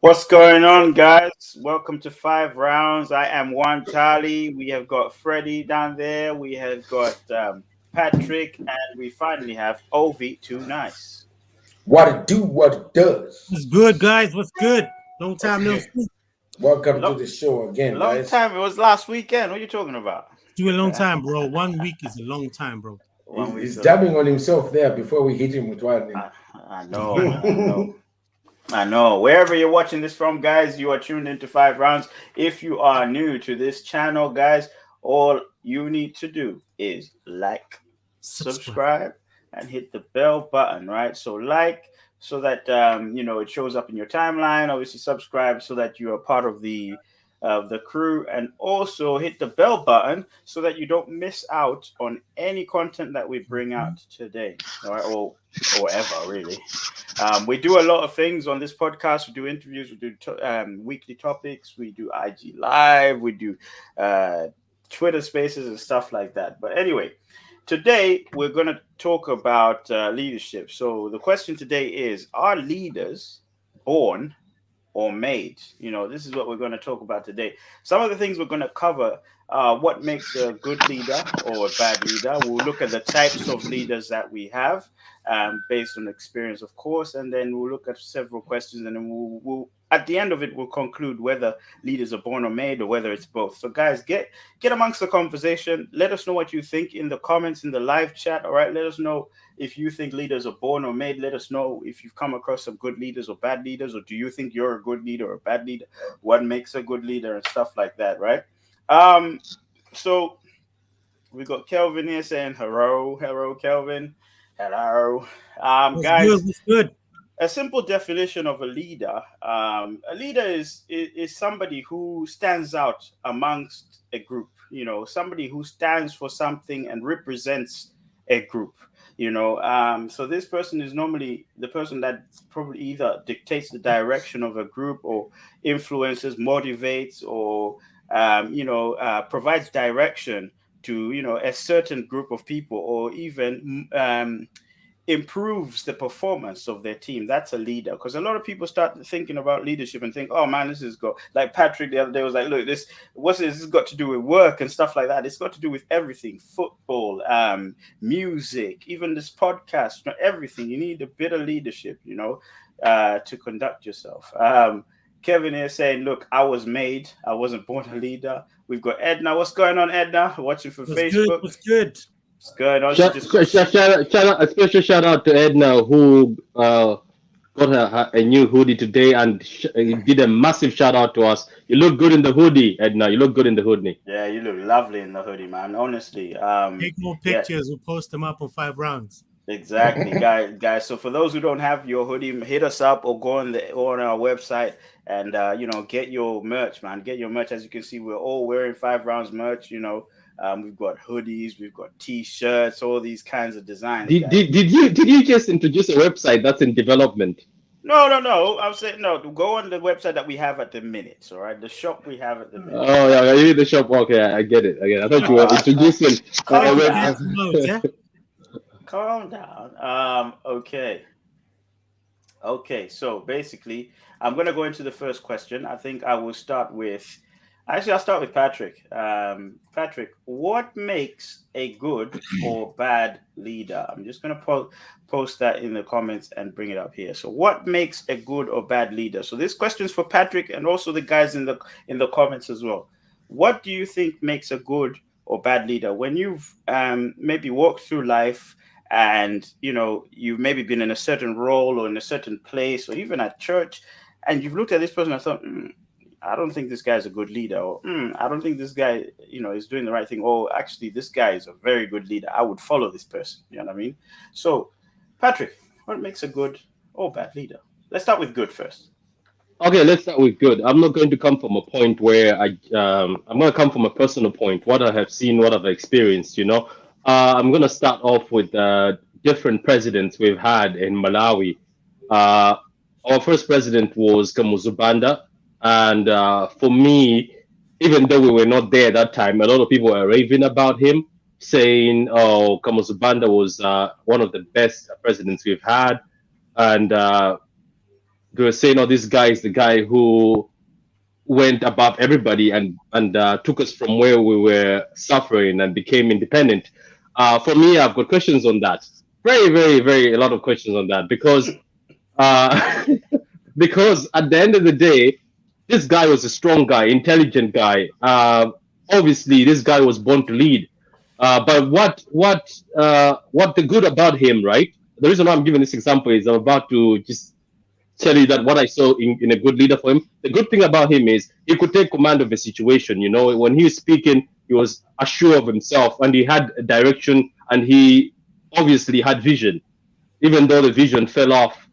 What's going on, guys? Welcome to 5 Rounds. I am one Charlie. We have got Freddie down there. We have got Patrick, and we finally have Ovi. Too nice. What it do, what it does. What's good, guys? What's good? Long What's time no good? see. Welcome to Long, the show again, long guys. time. It was last weekend. What are you talking about? Do a long time, bro. 1 week is a long time, bro. One week He's ago. dabbing on himself there before we hit him with one. I know, man. I know. I know. Wherever you're watching this from, guys, you are tuned into 5 Rounds. If you are new to this channel, guys, all you need to do is like, subscribe, and hit the bell button, right? So like so that it shows up in your timeline. Obviously, subscribe so that you are part of the crew, and also hit the bell button so that you don't miss out on any content that we bring out today, all right, or ever really. We do a lot of things on this podcast. We do interviews, we do weekly topics, we do IG live, we do Twitter spaces and stuff like that. But anyway, today we're going to talk about leadership. So the question today is, are leaders born or made? This is what we're going to talk about today. Some of the things we're going to cover: what makes a good leader or a bad leader. We'll look at the types of leaders that we have, based on experience, of course, and then we'll look at several questions, and then we'll at the end of it, we'll conclude whether leaders are born or made, or whether it's both. So, guys, get amongst the conversation. Let us know what you think in the comments, in the live chat. All right, let us know if you think leaders are born or made. Let us know if you've come across some good leaders or bad leaders, or do you think you're a good leader or a bad leader? What makes a good leader and stuff like that, right? So we got Kelvin here saying hello, Kelvin, hello, What's guys. good? What's good? A simple definition of a leader: a leader is somebody who stands out amongst a group. Somebody who stands for something and represents a group. So this person is normally the person that probably either dictates the direction of a group, or influences, motivates, or provides direction to a certain group of people, or even improves the performance of their team. That's a leader. Because a lot of people start thinking about leadership and think, oh man, this is go like Patrick the other day was like, look, this has got to do with work and stuff like that. It's got to do with everything: football, music, even this podcast, everything. You need a bit of leadership, to conduct yourself. Kevin here saying, look, I was made, I wasn't born a leader. We've got Edna. What's going on, Edna? Watching from Facebook. What's good? What's going on? Shout out, a special shout out to Edna, who got a new hoodie today, and did a massive shout out to us. You look good in the hoodie, Edna. You look good in the hoodie. Yeah, you look lovely in the hoodie, man. Honestly. Take more pictures. We'll post them up on 5 Rounds. Exactly, guys. So for those who don't have your hoodie, hit us up or go on our website and get your merch, man. Get your merch. As you can see, we're all wearing 5 Rounds merch. We've got hoodies, we've got T-shirts, all these kinds of designs. Did you just introduce a website that's in development? No. I'm saying no. Go on the website that we have at the minute. All right, the shop we have at the minute. Oh yeah, you need the shop. Okay, I get it. I thought you were introducing. Calm down. Okay. So basically, I'm gonna go into the first question. I think I will start with. Actually, I'll start with Patrick. Patrick, what makes a good or bad leader? I'm just going to post that in the comments and bring it up here. So what makes a good or bad leader? So this question is for Patrick and also the guys in the comments as well. What do you think makes a good or bad leader? When you've maybe walked through life and, you've maybe been in a certain role or in a certain place or even at church, and you've looked at this person and thought, I don't think this guy's a good leader, or I don't think this guy, is doing the right thing, or actually this guy is a very good leader. I would follow this person. You know what I mean? So, Patrick, what makes a good or bad leader? Let's start with good first. Okay, let's start with good. I'm not going to come from a point where I'm going to come from a personal point, what I have seen, what I've experienced. I'm going to start off with different presidents we've had in Malawi. Our first president was Kamuzu Banda. And for me, even though we were not there at that time, a lot of people were raving about him, saying, oh, Kamuzu Banda was one of the best presidents we've had. And they were saying, "Oh, this guy is the guy who went above everybody and took us from where we were suffering and became independent." For me, I've got questions on that. Very, very, very a lot of questions on that because uh, because at the end of the day, this guy was a strong guy, intelligent guy. Obviously, this guy was born to lead. But what the good about him, right? The reason why I'm giving this example is I'm about to just tell you that what I saw in a good leader for him. The good thing about him is he could take command of a situation. You know, when he was speaking, he was assured of himself and he had a direction and he obviously had vision, even though the vision fell off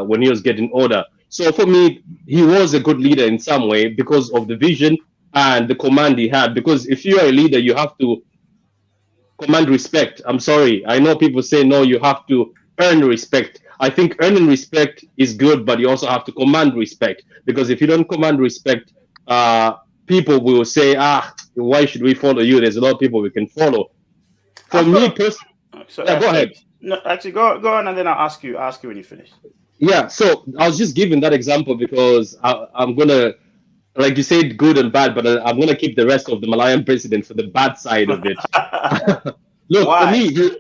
when he was getting older. So for me, he was a good leader in some way because of the vision and the command he had. Because if you are a leader, you have to command respect. I'm sorry. I know people say, no, you have to earn respect. I think earning respect is good, but you also have to command respect. Because if you don't command respect, people will say, why should we follow you? There's a lot of people we can follow. For me personally, yeah, go ahead. No, actually, go on, and then I'll ask you when you finish. Yeah, so I was just giving that example because I'm gonna, like you said, good and bad, but I'm gonna keep the rest of the Malayan president for the bad side of it. Look, why? For me,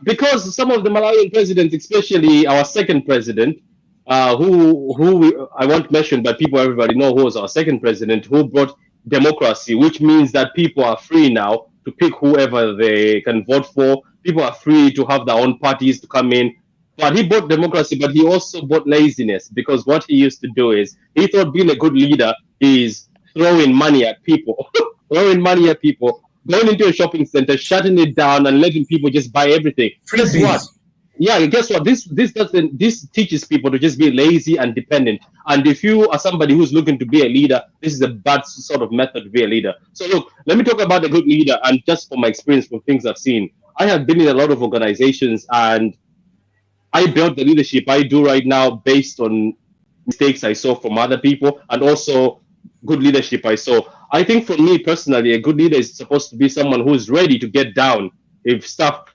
because some of the Malayan presidents, especially our second president, who I won't mention, but everybody know who was our second president, who brought democracy, which means that people are free now to pick whoever they can vote for. People are free to have their own parties to come in. But he brought democracy, but he also brought laziness because what he used to do is he thought being a good leader is throwing money at people, throwing money at people, going into a shopping center, shutting it down, and letting people just buy everything. Guess what? Yeah, guess what? This teaches people to just be lazy and dependent. And if you are somebody who's looking to be a leader, this is a bad sort of method to be a leader. So look, let me talk about a good leader, and just from my experience, from things I've seen, I have been in a lot of organizations, and I built the leadership I do right now based on mistakes I saw from other people and also good leadership I saw. I think for me personally, a good leader is supposed to be someone who's ready to get down if stuff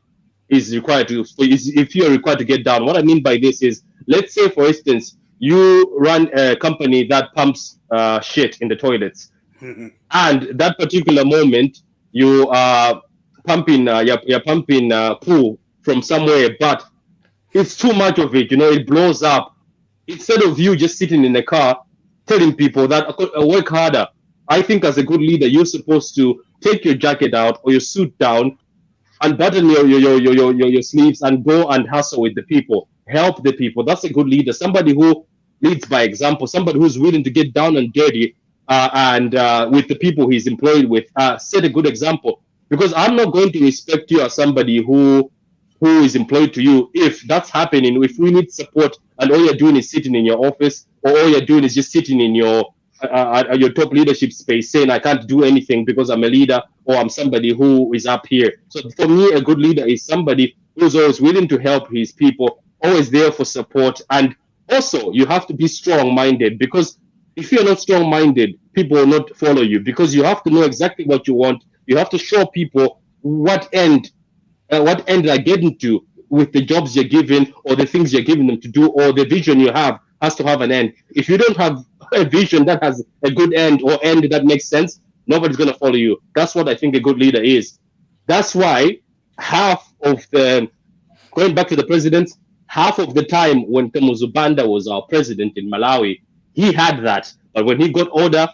is required to, if you're required to get down. What I mean by this is, let's say, for instance, you run a company that pumps shit in the toilets. And that particular moment, you are pumping, you're pumping poo from somewhere, but it's too much of it, it blows up. Instead of you just sitting in the car telling people that work harder, I think as a good leader, you're supposed to take your jacket out or your suit down and button your sleeves and go and hustle with the people, help the people. That's a good leader, somebody who leads by example, somebody who's willing to get down and dirty and with the people he's employed with, set a good example. Because I'm not going to respect you as somebody who is employed to you if that's happening. If we need support and all you're doing is sitting in your office, or all you're doing is just sitting in your top leadership space saying I can't do anything because I'm a leader or I'm somebody who is up here. So for me, a good leader is somebody who's always willing to help his people, always there for support. And also you have to be strong-minded, because if you're not strong-minded, people will not follow you, because you have to know exactly what you want. You have to show people what end they're getting to with the jobs you're giving or the things you're giving them to do, or the vision you have has to have an end. If you don't have a vision that has a good end or end that makes sense, nobody's going to follow you. That's what I think a good leader is. That's why going back to the presidents, half of the time when Kamuzu Banda was our president in Malawi, he had that. But when he got older,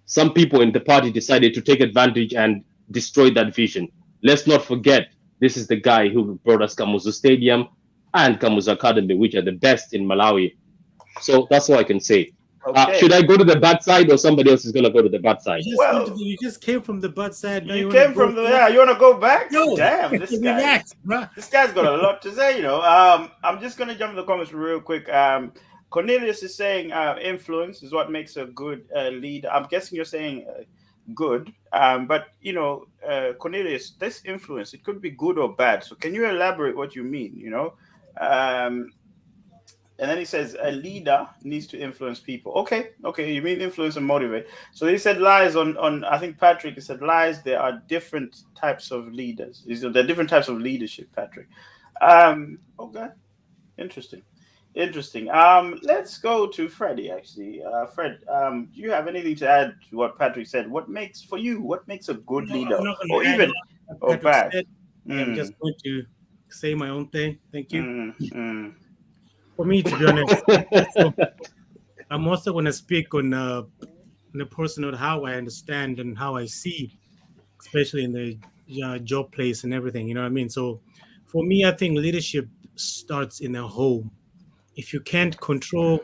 some people in the party decided to take advantage and destroy that vision. Let's not forget, this is the guy who brought us Kamuzu Stadium and Kamuzu Academy, which are the best in Malawi. So that's all I can say. Okay. Should I go to the bad side, or somebody else is going to go to the bad side? You just came from the bad side. Now you came from the you want to go back? No. Damn, this guy's got a lot to say. I'm just going to jump in the comments real quick. Cornelius is saying influence is what makes a good leader. I'm guessing you're saying good, but Cornelius, this influence, it could be good or bad. So can you elaborate what you mean? And then he says a leader needs to influence people. Okay, you mean influence and motivate. So he said lies on I think Patrick, he said lies, there are different types of leaders. There are different types of leadership, Patrick. Okay, interesting. Interesting. Let's go to Freddie. Actually, Fred, do you have anything to add to what Patrick said? What makes for you? What makes a good No, leader, I'm not going or to add even what or Patrick bad? said. I'm just going to say my own thing. Thank you. For me, to be honest, I'm also going to speak on the personal how I understand and how I see, especially in the job place and everything. You know what I mean? So, for me, I think leadership starts in a home. If you can't control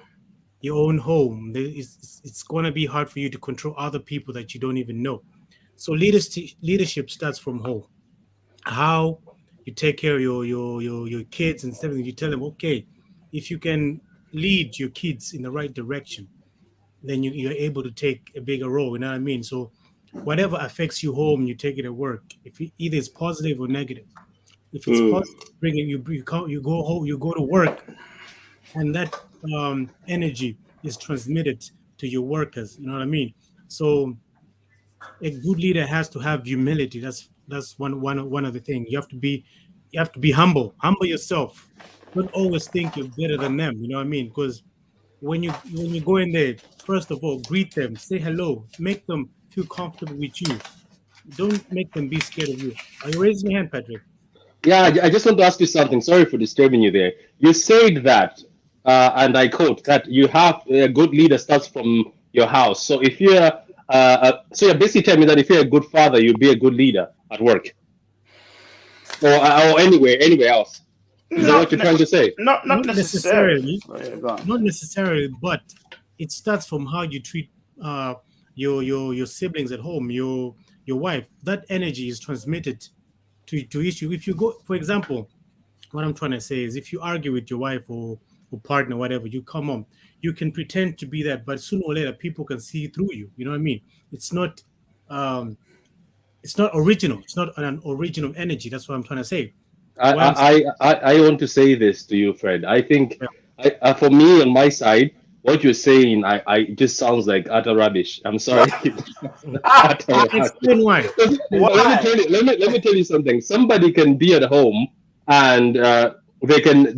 your own home, it's going to be hard for you to control other people that you don't even know. So, leadership starts from home. How you take care of your kids and everything. You tell them, okay, if you can lead your kids in the right direction, then you're able to take a bigger role. You know what I mean? So whatever affects you home, you take it at work. If either it's positive or negative. If it's positive, bring it. You go home, you go to work, and that energy is transmitted to your workers. You know what I mean? So a good leader has to have humility. That's one of the things. You have to be humble. Humble yourself. Don't always think you're better than them. You know what I mean? Because when you go in there, first of all, greet them, say hello, make them feel comfortable with you. Don't make them be scared of you. Are you raising your hand, Patrick? Yeah, I just want to ask you something. Sorry for disturbing you there. You said that, and I quote, that you have a good leader starts from your house. So if so you're basically telling me that if you're a good father, you'll be a good leader at work or anywhere else. Is that what you're trying to say? Not Not necessarily. necessarily. Oh, yeah, go on. Not necessarily, but it starts from how you treat your siblings at home, your wife. That energy is transmitted to issue. If you go, for example, what I'm trying to say is, if you argue with your wife or partner, whatever, you come home, you can pretend to be that, but sooner or later, people can see through you. You know what I mean? It's not um, it's not original. It's not an original energy. That's what I'm trying to say. Why I'm I want to say this to you, Fred. I think, yeah. for me on my side, what you're saying, I it just sounds like utter rubbish. I'm sorry. Utter I can rubbish. explain why. Let me Why? tell you. Let me tell you something. Somebody can be at home and they can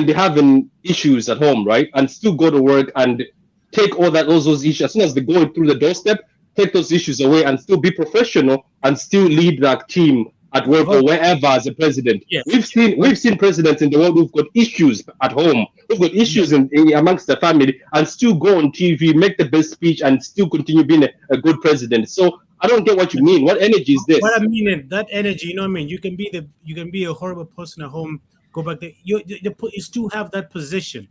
be having issues at home, right? And still go to work and take all those issues as soon as they go through the doorstep, take those issues away and still be professional and still lead that team at work or But wherever as a president. yes, but We've seen presidents in the world who've got issues at home, who've got yeah. issues amongst the family, and still go on TV, make the best speech, and still continue being a good president. So I don't get what you mean. What energy is What I this? mean is that energy. You know what I mean? You can be a horrible person at home. Go back there. You still have that position,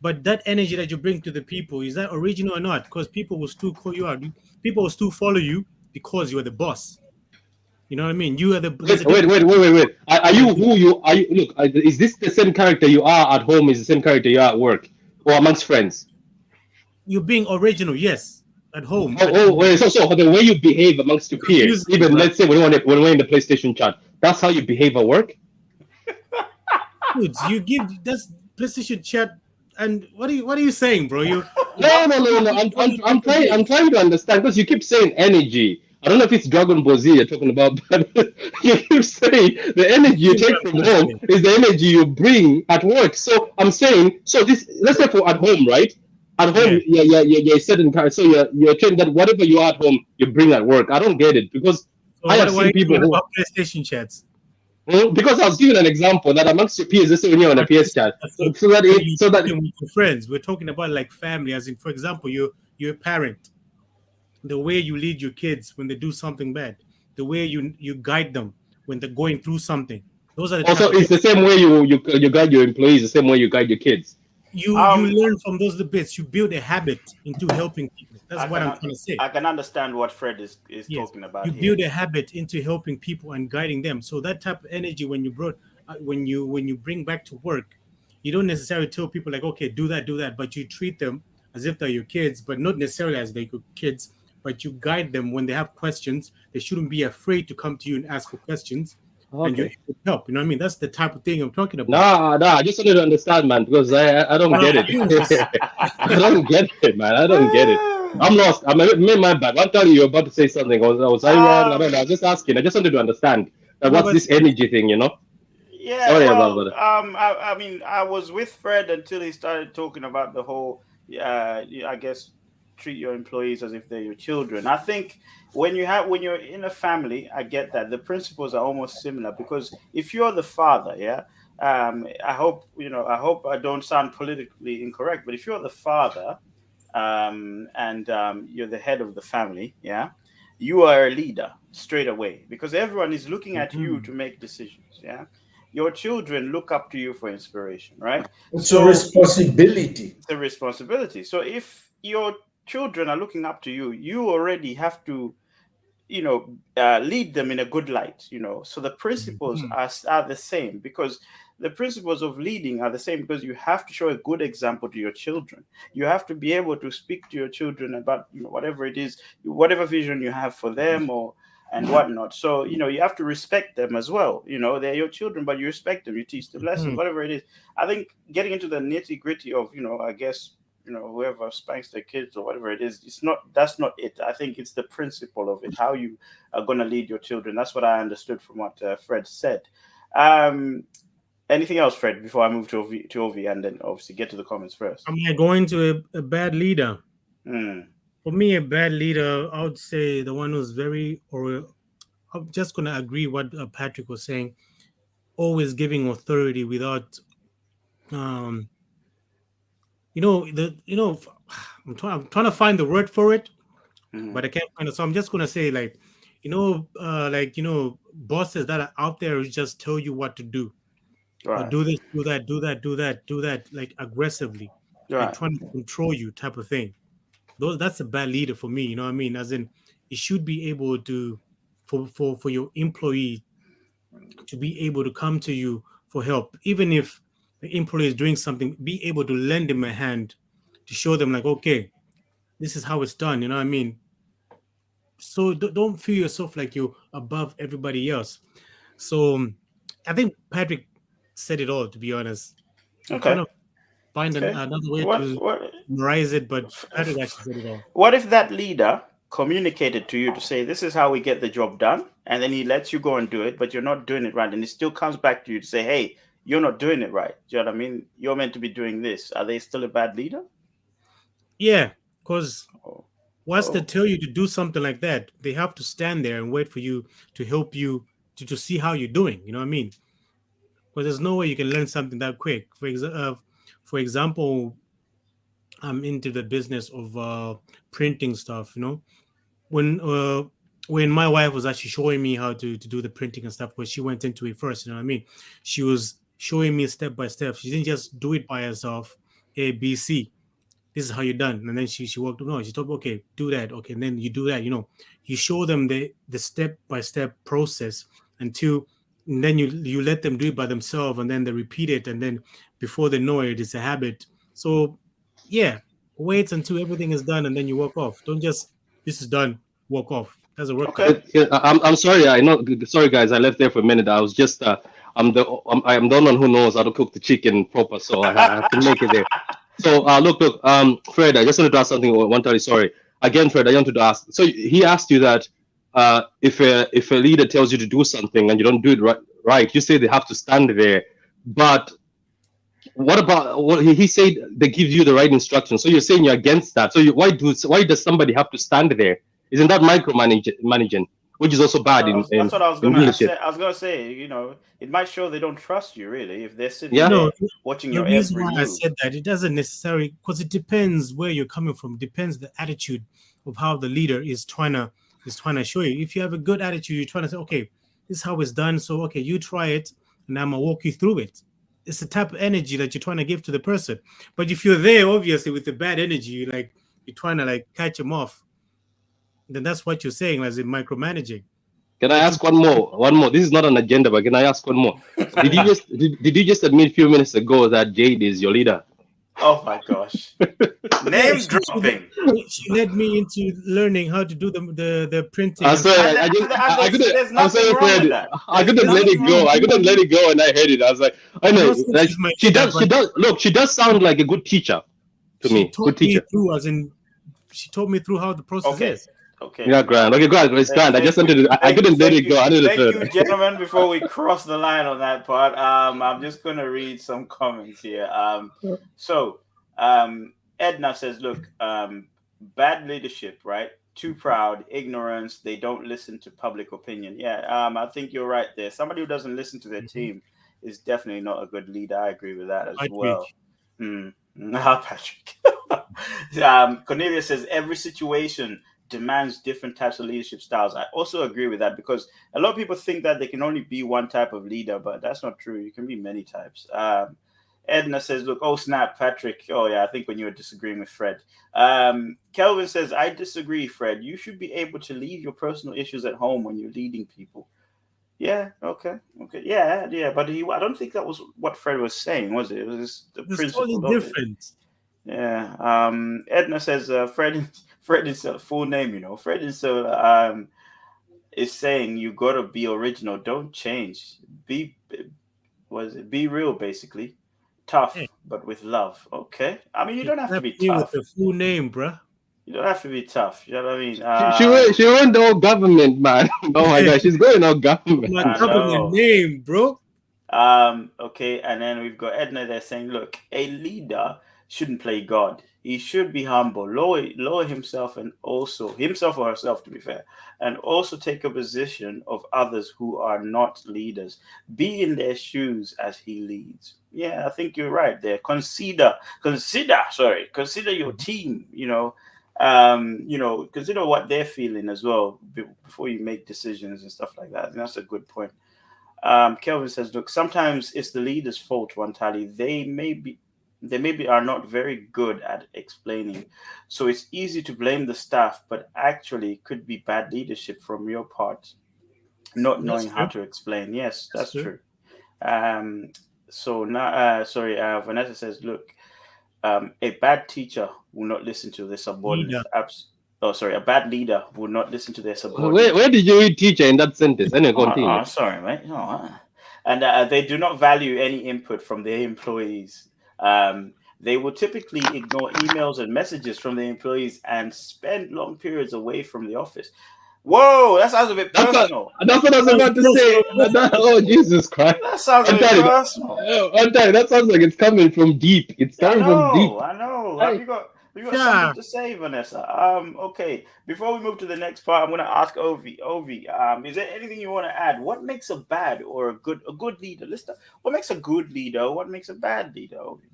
but that energy that you bring to the people, is that original or not? Because people will still call you out. People will still follow you because you are the boss. You know what I mean? You are the. There's Wait, a wait, difference. wait, wait, wait, wait. Are There's a you difference. who you are? Look, is this the same character you are at home? Is the same character you are at work or amongst friends? You're being original, yes, at home. Wait. So the way you behave amongst your peers, Confusing me, even bro. let's say when we're in the PlayStation chat, that's how you behave at work. Dude, you give that's PlayStation chat, and what are you saying, bro? No, no, You no, no. give I'm totally I'm different trying I'm things. trying to understand because you keep saying energy. I don't know if it's Dragon Ball Z you're talking about, but you keep saying the You energy you see what take I'm from trying to home say? is the energy you bring at work. So I'm saying, so this let's say for at home, right? At home, Yeah. you're certain kind. So you're saying that whatever you are at home, you bring at work. I don't get it because So I what have are seen you people talking who about PlayStation chats? because I was giving an example that amongst your peers, let's say when you're on a PS chat, So so that when it you so that dealing with your friends, we're talking about like family, as in, for example, you're a parent. The way you lead your kids when they do something bad, the way you guide them when they're going through something. Those are the type also of it's things the same way you guide your employees, the same way you guide your kids. you Um, learn from those bits. You build a habit into helping people. That's I what can I'm trying to say. I can understand what Fred is Yes, talking about you here. build a habit into helping people and guiding them. So that type of energy, when you bring back to work, you don't necessarily tell people like, okay, do that, but you treat them as if they're your kids, but not necessarily as they're your kids. But you guide them when they have questions. They shouldn't be afraid to come to you and ask for questions, and you're Okay. able to help. You know what I mean? That's the type of thing I'm talking about. Nah. I just wanted to understand, man, because I don't But get I it. use I don't get it, man. I don't get it. I'm lost. My bad. One time you were about to say something. Was I wrong? I don't know. I um, was just asking. I just wanted to understand that no, what's but this energy thing, you know? Yeah, Sorry well, about that. I mean, I was with Fred until he started talking about the whole, I guess, treat your employees as if they're your children. I think when you're in a family, I get that the principles are almost similar because if you're the father, yeah, I hope I don't sound politically incorrect, but if you're the father, and you're the head of the family, yeah, you are a leader straight away because everyone is looking at you to make decisions, yeah. Your children look up to you for inspiration, right? It's a So responsibility. it's a responsibility. So if your children are looking up to you, you already have to, lead them in a good light, so the principles are the same because the principles of leading are the same because you have to show a good example to your children. You have to be able to speak to your children about whatever it is, whatever vision you have for them or and whatnot. So you have to respect them as well. They're your children, but you respect them, you teach them lessons, whatever it is. I think getting into the nitty gritty of I guess whoever spanks their kids or whatever it is, that's not it. I think it's the principle of it, how you are going to lead your children. That's what I understood from what Fred said. Anything else, Fred, before I move to Ovi and then obviously get to the comments first? Am I going to a bad leader? For me, a bad leader, I would say the one who's I'm just going to agree what Patrick was saying, always giving authority without I'm trying to find the word for it, but I can't find it. So I'm just gonna say, bosses that are out there who just tell you what to do, Right. or do this, do that, do that, do that, do that, like aggressively, Right. like trying to control you, type of thing. That's a bad leader for me. You know what I mean? As in, you should be able to, for your employee to be able to come to you for help, even if the employee is doing something, be able to lend them a hand to show them like, okay, this is how it's done. You know what I mean? So don't feel yourself like you're above everybody else. So I think Patrick said it all, to be honest. I'm trying to find another way to memorize it, but Patrick actually said it all. What if that leader communicated to you to say, this is how we get the job done, and then he lets you go and do it, but you're not doing it right, and he still comes back to you to say, hey, you're not doing it right. Do you know what I mean? You're meant to be doing this. Are they still a bad leader? Yeah, because once they tell you to do something like that, they have to stand there and wait for you to help you to see how you're doing. You know what I mean? Because there's no way you can learn something that quick. For example, I'm into the business of printing stuff. When my wife was actually showing me how to do the printing and stuff, because she went into it first, you know what I mean? She was showing me step by step. She didn't just do it by herself, A, B, C. This is how you're done. And then she walked, no, she told me, okay, do that. Okay, and then you do that. You show them the step by step process and then you let them do it by themselves, and then they repeat it, and then before they know it, it's a habit. So yeah, wait until everything is done and then you walk off. Don't just, this is done, walk off. Doesn't work. Okay. I'm sorry. I know. Sorry, guys. I left there for a minute. I was just. I'm the one who knows how to cook the chicken proper, so I have to make it there. So look. Fred, I just wanted to ask something. 130. Sorry. Again, Fred, I wanted to ask. So he asked you that if a leader tells you to do something and you don't do it right, you say they have to stand there. But what about what he said? They give you the right instructions. So you're saying you're against that. So why does somebody have to stand there? Isn't that micromanaging, which is also bad that's what I was going to say. I was going to say, it might show they don't trust you, really, if they're sitting there watching your every move. The reason why I said that, it doesn't necessarily, because it depends where you're coming from. It depends the attitude of how the leader is trying to show you. If you have a good attitude, you're trying to say, okay, this is how it's done. So, okay, you try it, and I'm going to walk you through it. It's the type of energy that you're trying to give to the person. But if you're there, obviously, with the bad energy, you're trying to catch them off, then that's what you're saying, as in micromanaging. Can I ask one more? This is not an agenda, but can I ask one more? Did you just admit a few minutes ago that Jade is your leader? Oh my gosh! Name dropping. She led me into learning how to do the printing. I'm sorry, I couldn't let it go. I couldn't let it go, and I heard it. I was like, I know. She does. Look, she does sound like a good teacher to me. Good teacher. She told me through how the process is. Okay. Yeah, grand. Okay, grand. It's grand. I just wanted to. I couldn't let it go. I didn't Thank do you, it. gentlemen. Before we cross the line on that part, I'm just gonna read some comments here. So Edna says, "Look, bad leadership, right? Too proud, ignorance. They don't listen to public opinion. Yeah, I think you're right there. Somebody who doesn't listen to their team is definitely not a good leader. I agree with that as well." Patrick. Cornelia says every situation demands different types of leadership styles. I also agree with that because a lot of people think that they can only be one type of leader, but that's not true. You can be many types. Edna says, look, oh snap, Patrick. Oh yeah, I think when you were disagreeing with Fred. Kelvin says, I disagree, Fred. You should be able to leave your personal issues at home when you're leading people. Yeah, okay. Yeah. But I don't think that was what Fred was saying, was it? It was the principle totally of different. it. Yeah. Edna says, Fred is a full name, you know. Fred is saying you gotta be original, don't change. Be real, basically. Tough, but with love. Okay. I mean, you don't have to be tough. With the full name, bruh. You don't have to be tough. You know what I mean? She went all government, man. Oh my gosh, she's going all government. My government name, bro. Okay, and then we've got Edna there saying, look, a leader shouldn't play God. He should be humble, lower himself, and also himself or herself, to be fair, and also take a position of others who are not leaders. Be in their shoes as he leads. Yeah, I think you're right there. Consider your team, consider what they're feeling as well before you make decisions and stuff like that. And that's a good point. Kelvin says, look, sometimes it's the leader's fault, Wantali. They maybe are not very good at explaining. So it's easy to blame the staff, but actually it could be bad leadership from your part, not knowing how to explain. Yes, that's true. So now, Vanessa says, look, a bad teacher will not listen to their subordinates. A bad leader will not listen to their subordinates. Where did you read teacher in that sentence? Anyway, continue. Sorry, mate. And they do not value any input from their employees. They will typically ignore emails and messages from the employees and spend long periods away from the office. Whoa, that sounds a bit personal. That's what I was about to say. Oh, Jesus Christ. That sounds a bit personal. That sounds like it's coming from deep. It's coming from deep. I know. Have you got something to say, Vanessa? Okay. Before we move to the next part, I'm going to ask Ovi. Ovi, is there anything you want to add? What makes a bad or a good leader? What makes a good leader? What makes a bad leader, Ovi?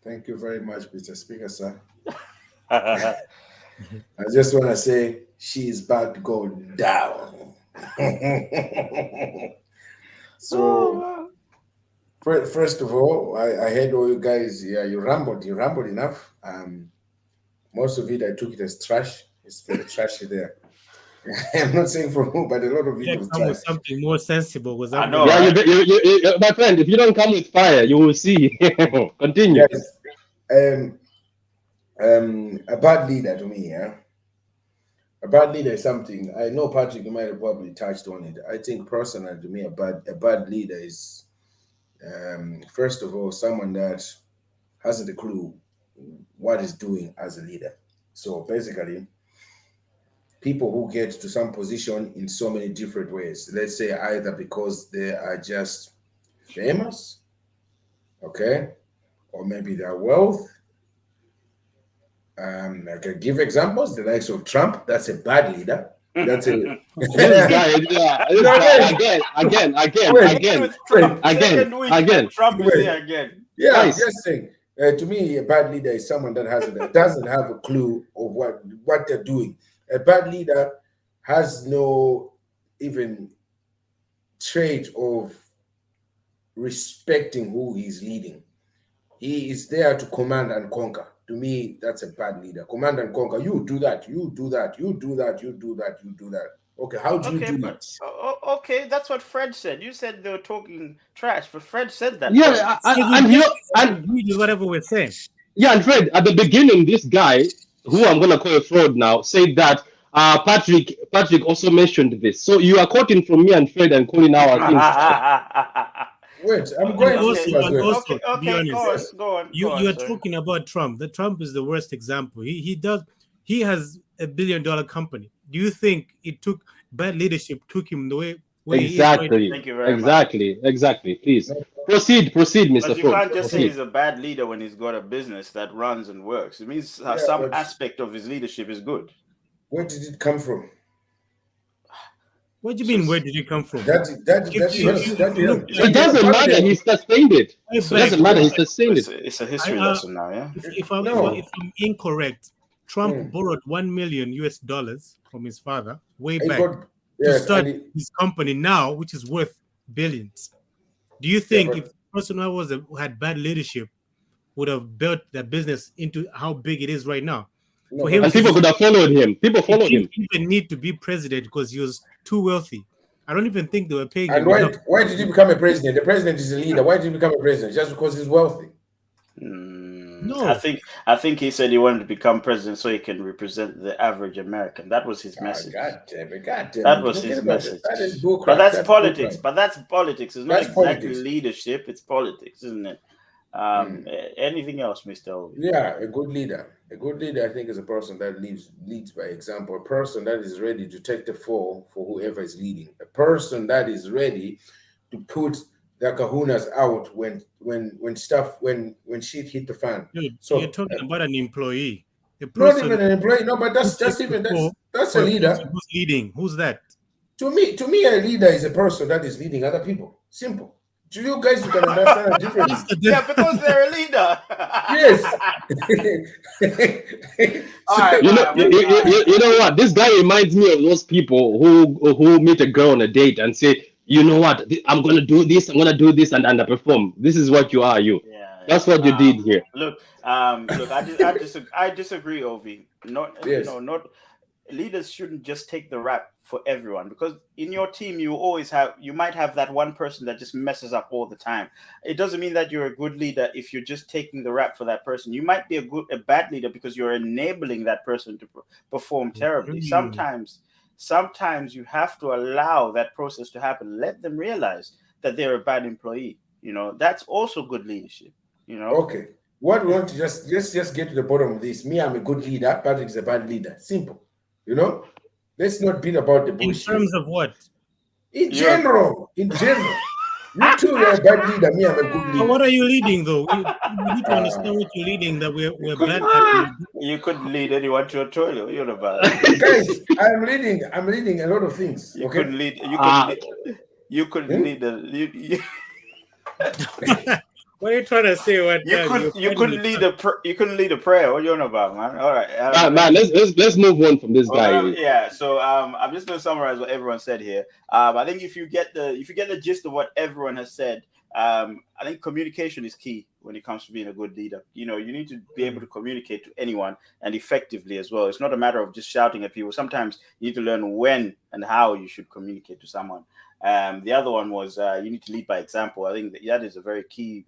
Thank you very much, Mr. Speaker, sir. I just want to say she is about to go down. So, first of all, I heard all you guys. Yeah, you rambled enough. Most of it I took it as trash. It's very trashy there. I'm not saying from who, but a lot of it was trash. Something more sensible was that? I know. Yeah, right? My friend, if you don't come with fire, you will see. Continue. Yes. A bad leader to me, yeah. A bad leader is something I know. Patrick, you might have probably touched on it. I think personally, to me, a bad leader is, first of all, someone that hasn't a clue what he's doing as a leader. So basically, people who get to some position in so many different ways. Let's say either because they are just famous, okay, or maybe their wealth. I can give examples, the likes of Trump. That's a bad leader. That's a this guy. Again. Trump is here again. Yeah, I'm just saying. To me, a bad leader is someone that doesn't have a clue of what they're doing. A bad leader has no even trait of respecting who he's leading. He is there to command and conquer. To me, that's a bad leader. Command and conquer. You do that. You do that. You do that. You do that. You do that. Okay, how do you do that? Okay, that's what Fred said. You said they were talking trash, but Fred said that. Yeah, and whatever we're saying. Yeah, and Fred, at the beginning, this guy, who I'm gonna call a fraud now, said that Patrick also mentioned this. So you are quoting from me and Fred and calling our things. Wait, I'm going to be honest. Go on. You're talking about Trump. The Trump is the worst example. He has $1 billion company. Do you think bad leadership took him the way he is right now? Exactly. Thank you very much. Exactly. Please proceed, Mr. Because you Food. can't just say Proceed. he's a bad leader when he's got a business that runs and works. It means Yeah, some but aspect of his leadership is good. where did it come from? What do you mean? Where did it come from? That helps. It doesn't matter. He sustained it. It doesn't matter. He sustained it. It's a history lesson now, yeah. If I'm incorrect, Trump borrowed $1 million from his father way back to start his company now, which is worth billions. Do you think if the person who had bad leadership would have built that business into how big it is right now? No, and people could have followed him. People followed him. He didn't even need to be president because he was too wealthy. I don't even think they were paying him. And why did he become a president? The president is a leader. Why did he become a president? Just because he's wealthy? No, I think he said he wanted to become president so he can represent the average American. That was his message. God damn it. That was his message. That is bullcrap. But that's politics. But that's politics. It's not That's exactly politics. leadership. It's politics, isn't it? Anything else, Mr. Ovi? Yeah, a good leader. A good leader, I think, is a person that leads by example. A person that is ready to take the fall for whoever is leading. A person that is ready to put their kahunas out when shit hit the fan. Dude, So you're talking about an employee. not even an employee. No, but that's a leader. Who's leading? Who's that? To me, a leader is a person that is leading other people. Simple. To you guys, you can understand the difference. Yeah, because they're a leader. Yes. All right, You know what? This guy reminds me of those people who meet a girl on a date and say, you know what? I'm gonna do this. I'm gonna do this and underperform. This is what you are. Yeah, That's what you did here. Look. I disagree, Ovi. Not leaders shouldn't just take the rap for everyone, because in your team you might have that one person that just messes up all the time. It doesn't mean that you're a good leader if you're just taking the rap for that person. You might be a bad leader because you're enabling that person to perform terribly. Sometimes you have to allow that process to happen. Let them realize that they're a bad employee. That's also good leadership. Okay. What we want to just get to the bottom of this. Me, I'm a good leader. Patrick is a bad leader. Simple. Let's not beat about the bush. In terms of what? In general. You too are a bad leader. Me, I'm a good leader. So what are you leading, though? You need to understand what you're leading. That we're bad at. You couldn't lead anyone to a toilet. You're about Guys, I'm leading a lot of things. You okay? couldn't lead. You couldn't lead the. What are you trying to say? You couldn't lead a prayer. What you on about, man? All right, man. Let's move on from this guy. So I'm just going to summarize what everyone said here. I think if you get the gist of what everyone has said, I think communication is key when it comes to being a good leader. You need to be able to communicate to anyone, and effectively as well. It's not a matter of just shouting at people. Sometimes you need to learn when and how you should communicate to someone. The other one was you need to lead by example. I think that is a very key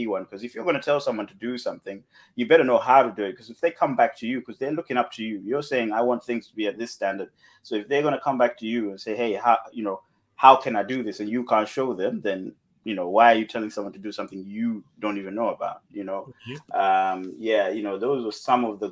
one, because if you're going to tell someone to do something, you better know how to do it. Because if they come back to you, because they're looking up to you, you're saying, I want things to be at this standard. So if they're going to come back to you and say, hey, how can I do this? And you can't show them, then why are you telling someone to do something you don't even know about? Those were some of the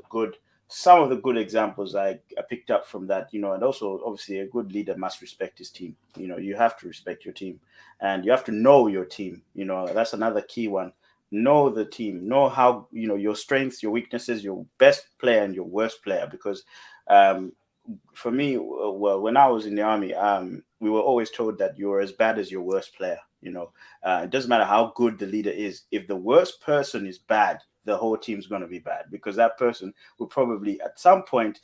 good examples I picked up from that, and also obviously a good leader must respect his team. You have to respect your team, and you have to know your team. That's another key one. Know the team, know how, your strengths, your weaknesses, your best player and your worst player. Because for me, when I was in the army, we were always told that you're as bad as your worst player. It doesn't matter how good the leader is. If the worst person is bad, the whole team's going to be bad, because that person will probably at some point,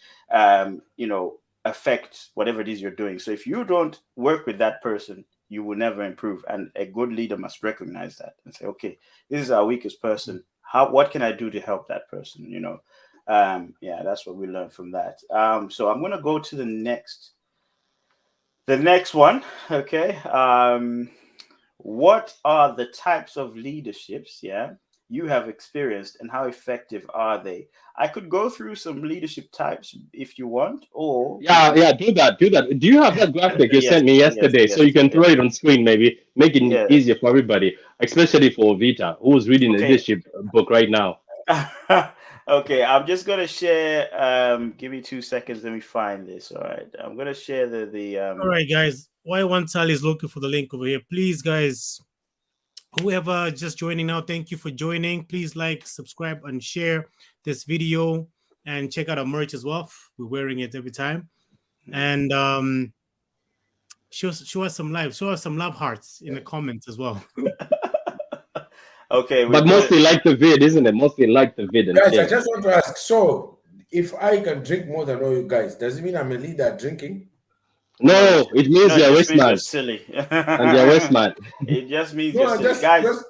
affect whatever it is you're doing. So if you don't work with that person, you will never improve. And a good leader must recognize that and say, okay, this is our weakest person. What can I do to help that person? That's what we learned from that. So I'm going to go to the next one. Okay. What are the types of leaderships? You have experienced, and how effective are they? I could go through some leadership types if you want, or do that. Do you have that graphic you sent me yesterday, so you can throw it on screen, maybe make it easier for everybody, especially for Vita, who's reading the leadership book right now? Okay, I'm just gonna share. Give me 2 seconds. Let me find this. All right, I'm gonna share the. All right, guys. While one Sally is looking for the link over here, please, guys, whoever just joining now, thank you for joining. Please like, subscribe, and share this video, and check out our merch as well. We're wearing it every time, and show us some love hearts in the comments as well. Okay, But mostly like the vid, isn't it? Mostly like the vid. And Guys, I share. just want to ask. So, if I can drink more than all you guys, does it mean I'm a leader at drinking? No, it means no, you're it a just waste means you're man. silly. And you're a waste man. It just means No, you're silly, guys. just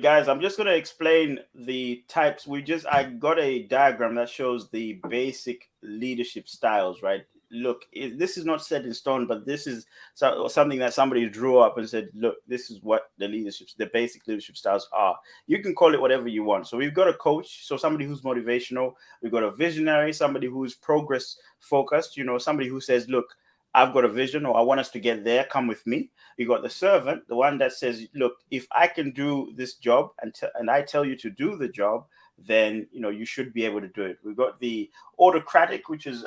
Guys, I'm just going to explain the types. I got a diagram that shows the basic leadership styles, right? Look, this is not set in stone, but this is something that somebody drew up and said, look, this is what the basic leadership styles are. You can call it whatever you want. So we've got a coach, so somebody who's motivational. We've got a visionary, somebody who's progress focused, somebody who says, look, I've got a vision, or I want us to get there, come with me. You got the servant, the one that says, look, if I can do this job and I tell you to do the job, then you should be able to do it. We've got the autocratic, which is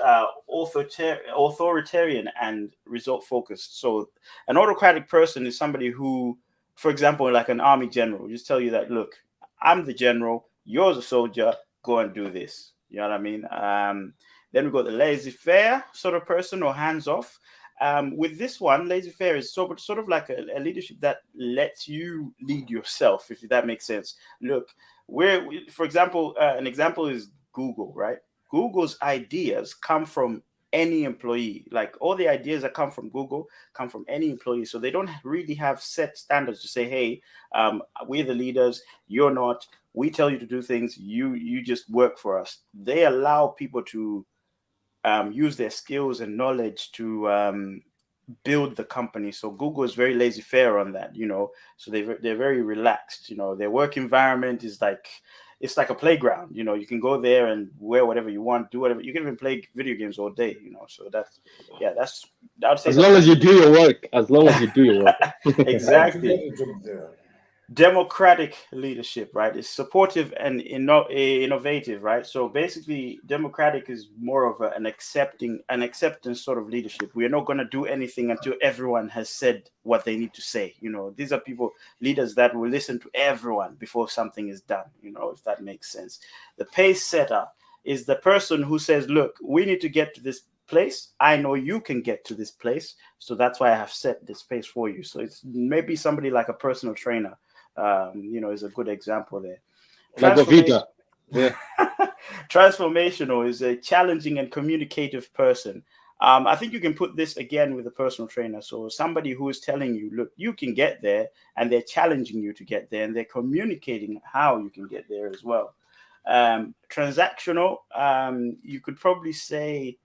authoritarian and result focused. So an autocratic person is somebody who, for example, like an army general, just tell you that, look, I'm the general, you're the soldier, go and do this. You know what I mean? Then we've got the laissez-faire sort of person, or hands-off. With this one, laissez-faire is sort of like a leadership that lets you lead yourself, if that makes sense. Look, for example, an example is Google, right? Google's ideas come from any employee. Like all the ideas that come from Google come from any employee. So they don't really have set standards to say, hey, we're the leaders, you're not. We tell you to do things, you just work for us. They allow people to use their skills and knowledge to build the company. So Google is very laissez-faire on that, so they're very relaxed. Their work environment is it's like a playground. You can go there and wear whatever you want, do whatever. You can even play video games all day. So I would say as long as you do your work. Exactly. Democratic leadership, right, is supportive and innovative, right? So basically, democratic is more of an acceptance sort of leadership. We are not going to do anything until everyone has said what they need to say. These are leaders that will listen to everyone before something is done. If that makes sense. The pace setter is the person who says, look, we need to get to this place. I know you can get to this place, so that's why I have set this pace for you. So it's maybe somebody like a personal trainer. Is a good example there. Yeah. Transformational is a challenging and communicative person. I think you can put this again with a personal trainer. So somebody who is telling you, look, you can get there, and they're challenging you to get there, and they're communicating how you can get there as well. Transactional, you could probably say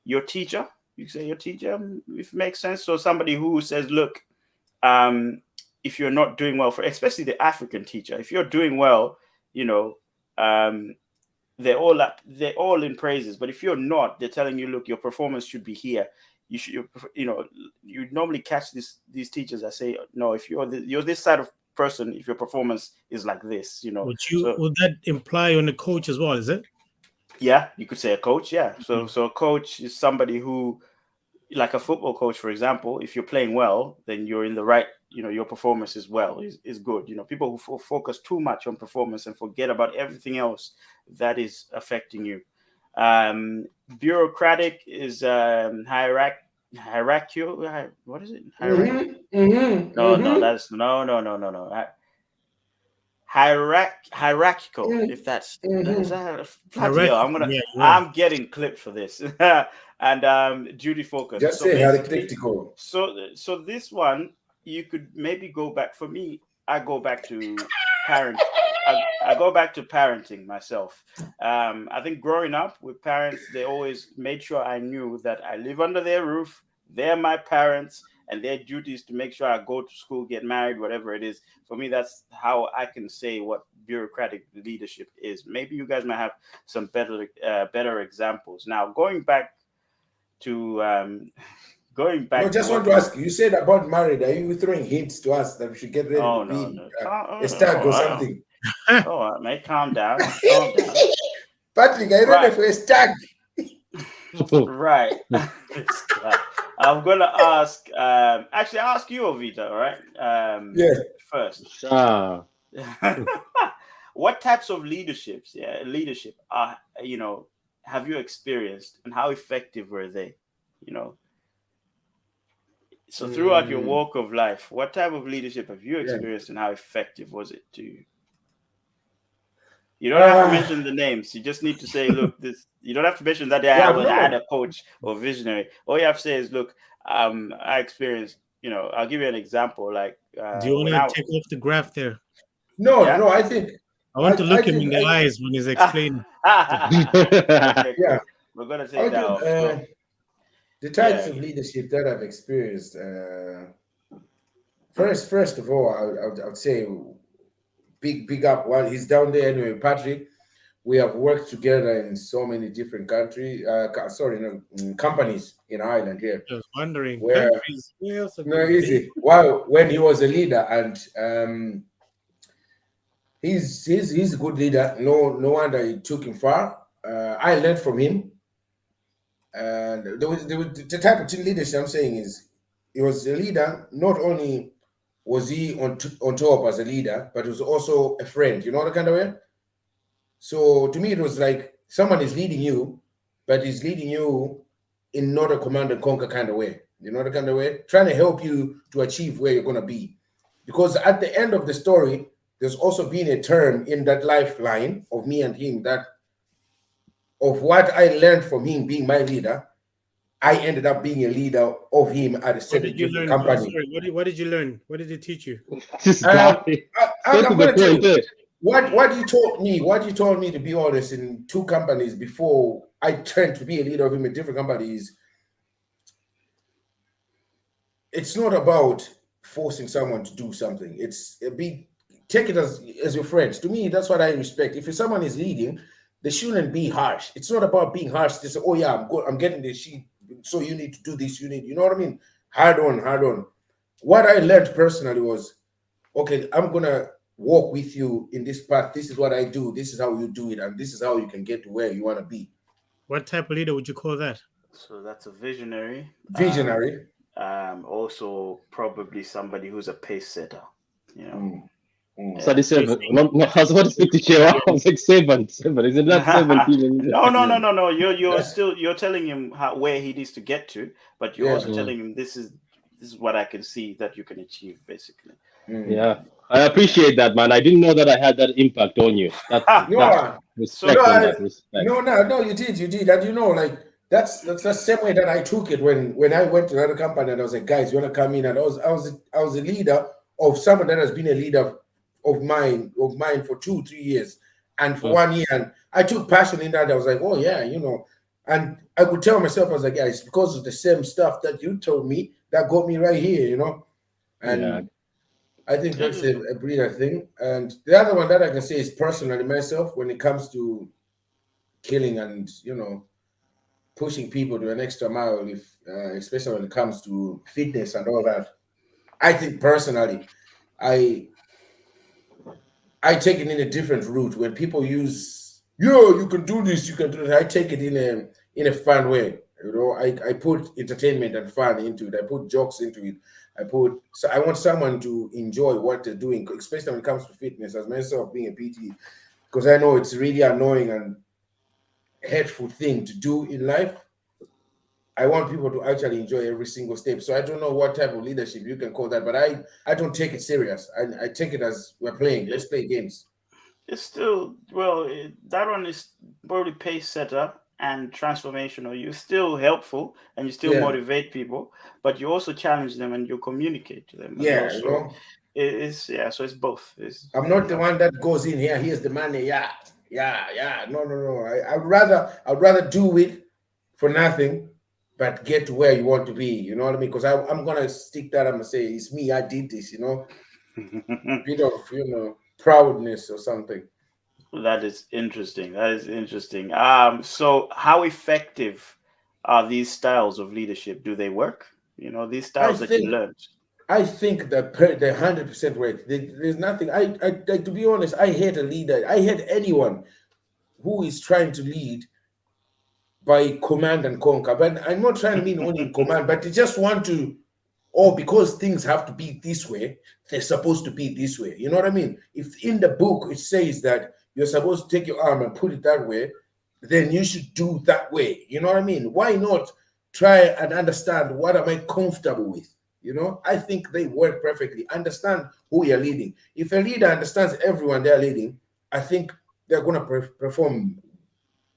your teacher. You can say your teacher, if it makes sense. So somebody who says, look, if you're not doing well, especially the African teacher, if you're doing well, they're all in praises. But if you're not, they're telling you, look, your performance should be here. You normally catch these teachers that say, no, if you're this side of person, if your performance is like this, Would that imply on the coach as well? Is it? Yeah, you could say a coach. Yeah. So a coach is somebody who, like a football coach, for example, if you're playing well, then you're in the right, your performance is good. People who focus too much on performance and forget about everything else that is affecting you. Bureaucratic is hierarchical. What is it? No, that's no. Hierarchical. If that's I'm getting clipped for this. And duty focus. Just say hierarchical. So this one, you could maybe go back. For me, I go back to parent. I go back to parenting myself. I think growing up with parents, they always made sure I knew that I live under their roof. They're my parents, and their duty is to make sure I go to school, get married, whatever it is. For me, that's how I can say what bureaucratic leadership is. Maybe you guys might have some better examples. Now, going back. I just want to ask you said about married. Are you throwing hints to us that we should get ready to be a stag or something? All right, mate, calm down. Calm down. Patrick, are you ready Right. for a stag? Right. This guy. I'm gonna ask. Actually, I'll ask you, Ovita. All right. Yeah. First. Ah. What types of leadership are have you experienced, and how effective were they? You know. So throughout your walk of life, what type of leadership have you experienced, and how effective was it to you? You don't have to mention the names. You just need to say, "Look, this." You don't have to mention that I had a coach or visionary. All you have to say is, "Look, I experienced." I'll give you an example. Like Do you want to take off the graph there? No, Yeah? no, I think I want to look him in the eyes when he's explaining. Okay, cool. Yeah. We're gonna take that off. The types of leadership that I've experienced. First of all, I would say big up while he's down there anyway, Patrick. We have worked together in so many different companies in Ireland here. I was wondering, Where countries, where else have no you easy. been? Well, when he was a leader, and he's a good leader. No wonder it took him far. I learned from him, and the type of leadership I'm saying is he was a leader. Not only was he on top as a leader, but he was also a friend. You know the kind of way. So to me, it was like someone is leading you, but he's leading you in not a command and conquer kind of way. You know the kind of way, trying to help you to achieve where you're gonna be. Because at the end of the story, there's also been a turn in that lifeline of me and him that of what I learned from him being my leader, I ended up being a leader of him at a certain different company. Sorry, what did you learn? What did he teach you? This guy. I'm going to tell you what you told me to be honest in two companies before I turned to be a leader of him in different companies. It's not about forcing someone to do something. Take it as your friends. To me, that's what I respect. If someone is leading, they shouldn't be harsh. It's not about being harsh. They say, "Oh yeah, I'm getting this sheet, so you need to do this. You know what I mean? Hard on. What I learned personally was, okay, I'm gonna walk with you in this path. This is what I do. This is how you do it, and this is how you can get to where you want to be. What type of leader would you call that? So that's a visionary. Visionary. Also probably somebody who's a pace setter. So the 7. No, I was about to speak to Chewa. I was like 7. Isn't that 17? No. You're telling him where he needs to get to, but you're also telling him this is what I can see that you can achieve, basically. Yeah, I appreciate that, man. I didn't know that I had that impact on you. Respect. No, you did, and like that's the same way that I took it when I went to another company and I was like, guys, you want to come in? And I was a leader of someone that has been a leader of mine for 2-3 years, and for 1 year, and I took passion in that. I was like, oh yeah, and I could tell myself, I was like, yeah, it's because of the same stuff that you told me that got me right here, and I think that's a breeder thing. And the other one that I can say is personally myself, when it comes to killing and pushing people to an extra mile, especially when it comes to fitness and all that. I think personally, I take it in a different route. When people use, you can do this, you can do that. I take it in a fun way. I put entertainment and fun into it. I put jokes into it. So I want someone to enjoy what they're doing, especially when it comes to fitness, as myself being a PT, because I know it's really annoying and hateful thing to do in life. I want people to actually enjoy every single step. So I don't know what type of leadership you can call that, but I don't take it serious. I take it as we're playing. Let's play games. It's still that one is probably pace setter and transformational. You're still helpful and you still motivate people, but you also challenge them and you communicate to them. Yeah, so it's both. I'm not the one that goes in here. Here's the money. Yeah. No. I'd rather do it for nothing, but get to where you want to be. You know what I mean? Because I'm gonna stick that. I'm gonna say it's me. I did this. Bit of proudness or something. That is interesting. So how effective are these styles of leadership? Do they work? These styles that you learned. I think that the 100% work. There's nothing. To be honest, I hate a leader. I hate anyone who is trying to lead by command and conquer. But I'm not trying to mean only in command, but they just want to, because things have to be this way, they're supposed to be this way. You know what I mean? If in the book it says that you're supposed to take your arm and put it that way, then you should do that way. You know what I mean? Why not try and understand what am I comfortable with? You know, I think they work perfectly. Understand who you're leading. If a leader understands everyone they're leading, I think they're going to perform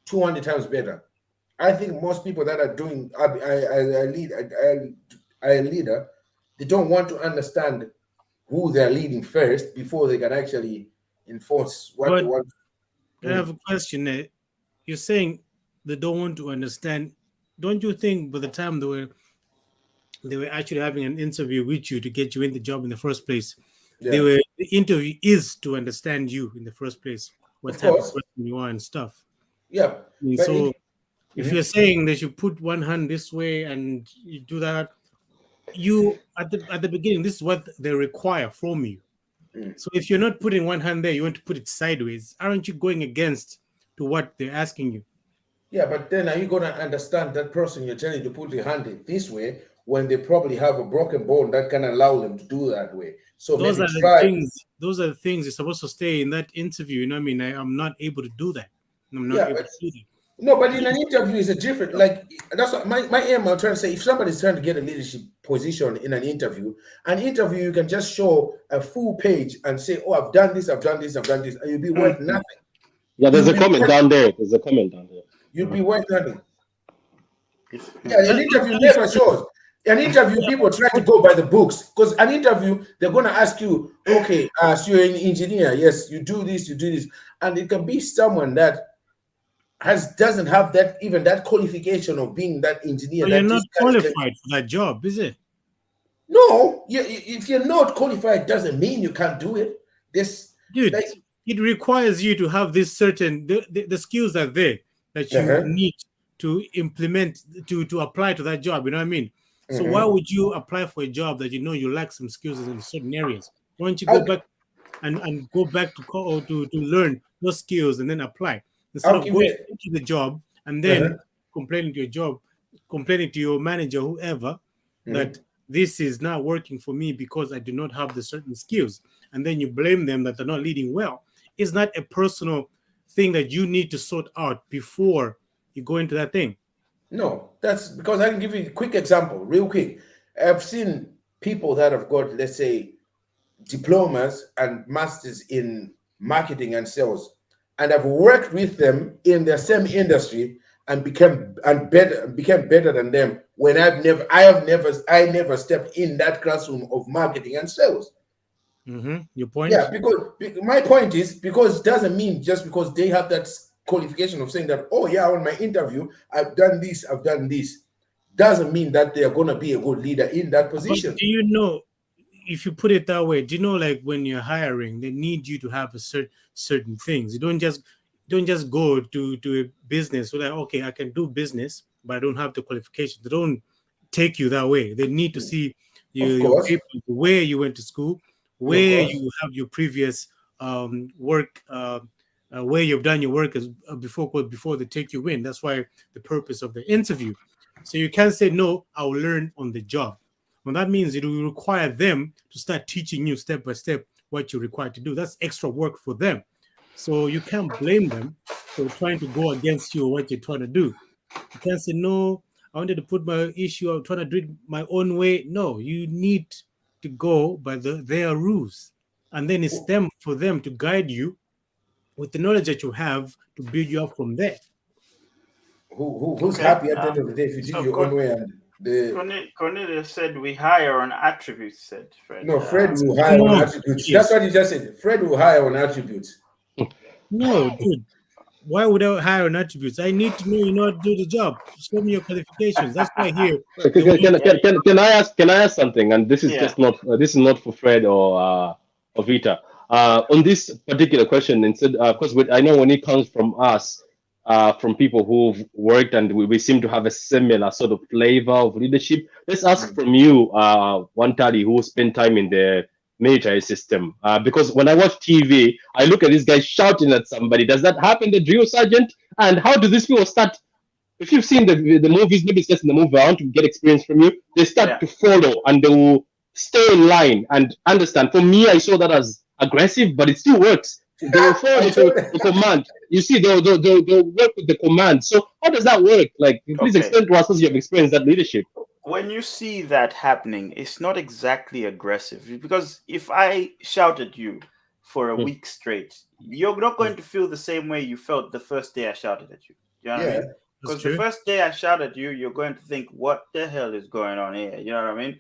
200 times better. I think most people that are doing a leader, they don't want to understand who they're leading first before they can actually enforce what they want. I have a question there. You're saying they don't want to understand. Don't you think by the time they were actually having an interview with you to get you in the job in the first place, the interview is to understand you in the first place, what type of person you are and stuff. Yeah. So if you're saying they should put one hand this way and you do that, you at the beginning, this is what they require from you. So if you're not putting one hand there, you want to put it sideways. Aren't you going against to what they're asking you? Yeah, but then are you going to understand that person you're telling to put your hand this way when they probably have a broken bone that can allow them to do that way? So those are the things. Those are the things you're supposed to stay in that interview. You know what I mean? I'm not able to do that. I'm not able to do that. No, but in an interview is a different. Like that's what my aim. I'm trying to say. If somebody's trying to get a leadership position in an interview you can just show a full page and say, "Oh, I've done this, I've done this, I've done this," and you'll be worth nothing. Yeah, there's a comment down there. There's a comment down there. You'll be worth nothing. Yeah, an interview never shows. An interview, people try to go by the books because an interview, they're going to ask you, okay, so you're an engineer. Yes, you do this, and it can be someone that doesn't have that qualification of being that engineer. So you're not qualified for that job, is it? No, if you're not qualified, doesn't mean you can't do it. It requires you to have this certain the skills are there that you need to implement to apply to that job. You know what I mean? So why would you apply for a job that you know you lack some skills in certain areas? Why don't you go back and go back to learn those skills and then apply instead of going into the job and then complaining to your manager, whoever, that this is not working for me because I do not have the certain skills, and then you blame them that they're not leading well. It's not a personal thing that you need to sort out before you go into that thing. No, that's because I can give you a quick example, real quick. I've seen people that have got, let's say, diplomas and masters in marketing and sales, and I've worked with them in the same industry and became better than them when I never stepped in that classroom of marketing and sales. Your point? Yeah, because my point is because it doesn't mean just because they have that qualification of saying that, oh yeah, on my interview I've done this, doesn't mean that they are going to be a good leader in that position. But do you know, if you put it that way, do you know, like when you're hiring, they need you to have a certain things. You don't just go to a business so that, okay, I can do business, but I don't have the qualifications. They don't take you that way. They need to see your papers, where you went to school, where you have your previous work, where you've done your work before they take you in. That's why the purpose of the interview. So you can't say, no, I'll learn on the job. Well, that means it will require them to start teaching you step by step what you're required to do. That's extra work for them. So you can't blame them for trying to go against you or what you're trying to do. You can't say, no, I wanted to put my issue, I'm trying to do it my own way. No, you need to go by their rules. And then it's for them to guide you with the knowledge that you have to build you up from there. Who's happy at the end of the day if you did your own way? And Cornelius said we hire on attributes, said Fred. No, Fred will hire on attributes. Yes. That's what he just said. Fred will hire on attributes. No, dude. Why would I hire on attributes? I need to know you know how to do the job. Show me your qualifications. That's why here. Can I ask something? And this is just not for Fred or Vita. On this particular question, instead, because I know when it comes from us, from people who've worked, and we seem to have a similar sort of flavor of leadership. Let's ask from you, one Tadi, who spent time in the military system. Because when I watch TV, I look at this guy shouting at somebody. Does that happen, the drill sergeant? And how do these people start? If you've seen the movies, maybe it's just in the movie, I want to get experience from you. They start to follow and they will stay in line and understand. For me, I saw that as aggressive, but it still works. They will follow the command. You see, they'll work with the command. So how does that work? Like, please explain to us as you have experienced that leadership. When you see that happening, it's not exactly aggressive, because if I shout at you for a week straight, you're not going to feel the same way you felt the first day I shouted at you. You know what I mean? Because the first day I shout at you, you're going to think, what the hell is going on here? You know what I mean?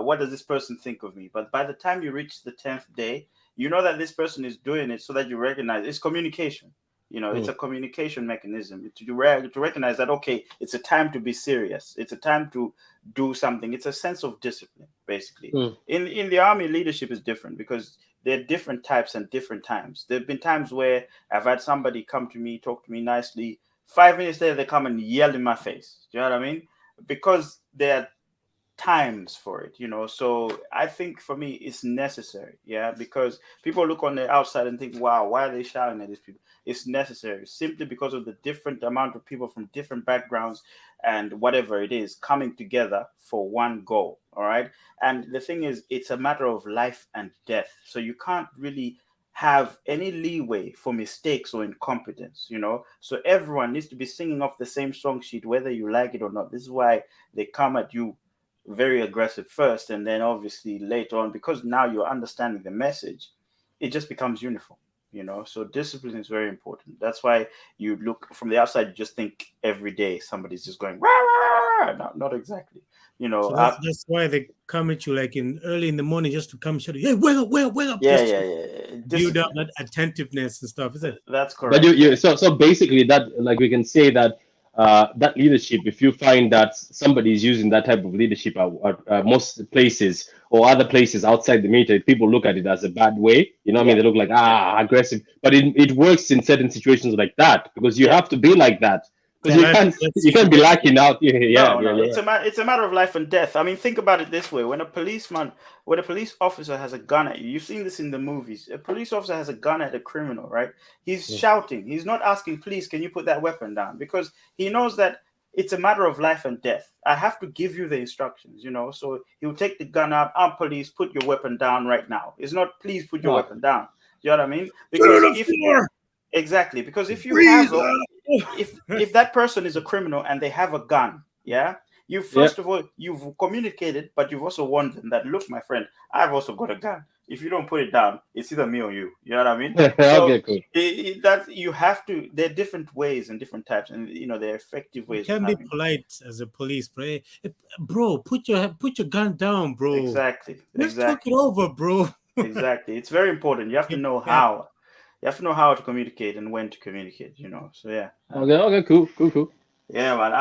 What does this person think of me? But by the time you reach the 10th day, you know that this person is doing it so that you recognize it's communication. You know, it's a communication mechanism to recognize that, okay, it's a time to be serious. It's a time to do something. It's a sense of discipline, basically. In the army, leadership is different because there are different types and different times. There have been times where I've had somebody come to me, talk to me nicely. 5 minutes later, they come and yell in my face. Do you know what I mean? Because there are times for it, you know. So I think for me, it's necessary. Yeah, because people look on the outside and think, wow, why are they shouting at these people? It's necessary simply because of the different amount of people from different backgrounds and whatever it is coming together for one goal. All right. And the thing is, it's a matter of life and death. So you can't really have any leeway for mistakes or incompetence, you know. So everyone needs to be singing off the same song sheet, whether you like it or not. This is why they come at you very aggressive first, and then obviously later on, because now you're understanding the message, it just becomes uniform, you know. So discipline is very important. That's why you look from the outside, you just think every day somebody's just going, rah, rah, rah. No, not exactly. You know, so that's why they come at you like in early in the morning just to come shout, hey, wake up, wake up. Yeah. Build up that attentiveness and stuff, is it? That's correct. But so basically that, like, we can say that that leadership, if you find that somebody is using that type of leadership at most places or other places outside the military, people look at it as a bad way. You know what I mean? They look like, aggressive. But it works in certain situations like that, because you have to be like that. Because you can't be lacking out. No. It's a matter of life and death. I mean, think about it this way: when a police officer has a gun at you, you've seen this in the movies. A police officer has a gun at a criminal, right? He's shouting. He's not asking, "Please, can you put that weapon down?" Because he knows that it's a matter of life and death. I have to give you the instructions, you know. So he'll take the gun out. I'm police. Put your weapon down right now. It's not, please put your weapon down. You know what I mean? Because if you have if that person is a criminal and they have a gun, you first of all, you've communicated, but you've also warned them that, look, my friend, I've also got a gun. If you don't put it down, it's either me or you. You know what I mean? Okay, cool. That you have to. There are different ways and different types, and you know, there are effective ways. You can be polite as a police, bro. Put your gun down, bro. Exactly. Let's talk it over, bro. Exactly. It's very important. You have to know how. You have to know how to communicate and when to communicate, you know. So yeah. Okay, cool. Yeah, man.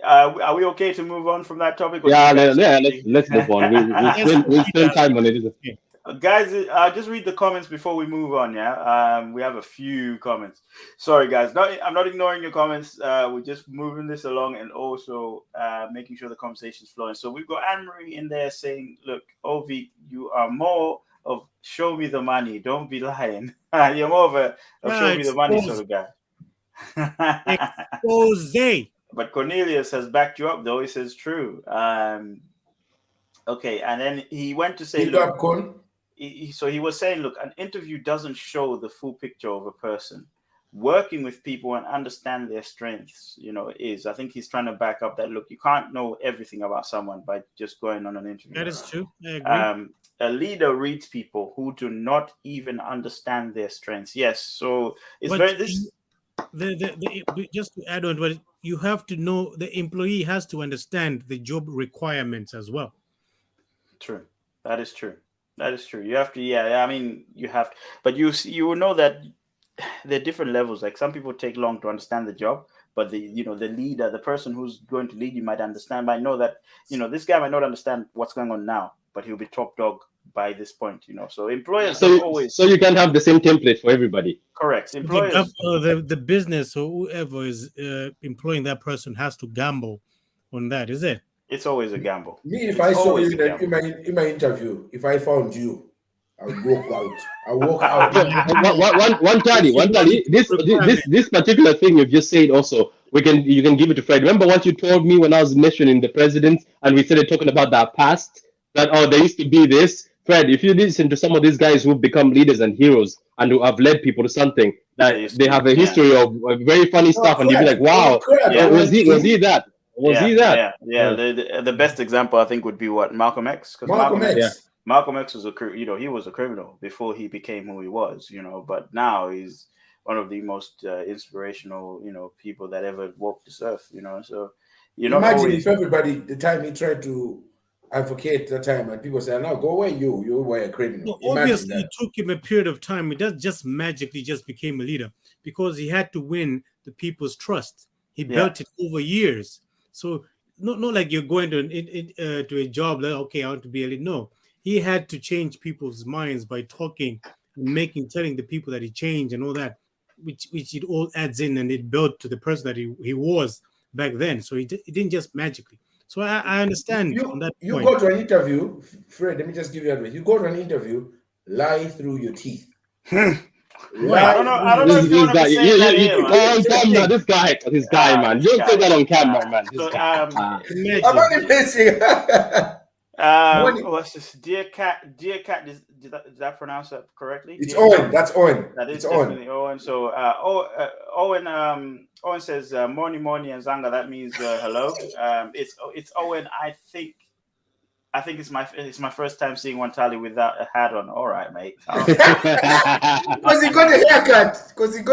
Are we okay to move on from that topic? Let's move on. We'll spend time on it. Guys, just read the comments before we move on. We have a few comments. Sorry, guys. I'm not ignoring your comments. We're just moving this along and also making sure the conversation is flowing. So we've got Anne-Marie in there saying, look, Ovi, you are more of show me the money, don't be lying. You're more of a show me the money sort of guy. Expose. But Cornelius has backed you up, though. He says true. Okay, and then he went to say, look, so he was saying, look, an interview doesn't show the full picture of a person. Working with people and understand their strengths, you know, I think he's trying to back up that, look, you can't know everything about someone by just going on an interview. That is true. I agree. A leader reads people who do not even understand their strengths. Yes, so it's just to add on, but you have to know, the employee has to understand the job requirements as well. True. That is true. You have to, you have to, but you will know that there are different levels. Like some people take long to understand the job, but the leader, the person who's going to lead you might know that, this guy might not understand what's going on now, but he'll be top dog by this point, So employers So don't always. so you can have the same template for everybody. Correct. Employers. The business or whoever is employing that person has to gamble on that, is it? It's always a gamble. Me, if It's I saw always you a gamble. in my interview, if I found you, I would walk out. I walk out. One Tali, this particular thing you've just said also, you can give it to Fred. Remember what you told me when I was mentioning the presidents and we started talking about that past, that there used to be this. Fred, if you listen to some of these guys who've become leaders and heroes and who have led people to something, that they have a history of very funny stuff, and you'd be like, wow, was he that? Was he that? Yeah. The best example I think would be what Malcolm X, because Malcolm X was he was a criminal before he became who he was, but now he's one of the most inspirational, people that ever walked this earth, So imagine if everybody, the time he tried to advocate the time, and people say, "No, go away, you were a criminal." No, obviously, it took him a period of time. He doesn't just magically just became a leader because he had to win the people's trust. He built it over years. So not like you're going to a job like, okay, I want to be a leader. No, he had to change people's minds by talking and telling the people that he changed and all that, which it all adds in, and it built to the person that he was back then. So it didn't just magically. So I understand on that you point. go to an interview, Fred, let me just give you advice. You go to an interview, lie through your teeth. I don't know if you want to be saying that here, man. On camera, this guy, man. You don't say that on camera, man. I'm only missing. What's this? Dear Cat, did I pronounce that correctly? It's Owen. That's Owen. That is it's definitely Owen. So Owen says morning and Zanga. That means hello. It's Owen. I think it's my first time seeing one Tali without a hat on. All right, mate. Because he got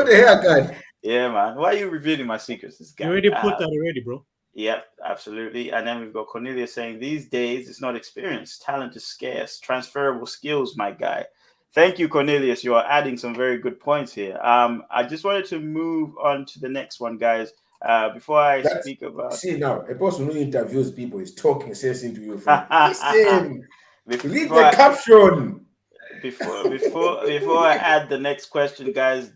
a haircut. Yeah, man. Why are you revealing my secrets? This guy. You already put that already, bro. Yep, absolutely. And then we've got Cornelia saying, these days it's not experience, talent is scarce, transferable skills, my guy. Thank you, Cornelius. You are adding some very good points here. I just wanted to move on to the next one, guys. Before I speak about... See, now, a person who interviews people is talking sense into you. Listen, read the caption. Before I add the next question, guys,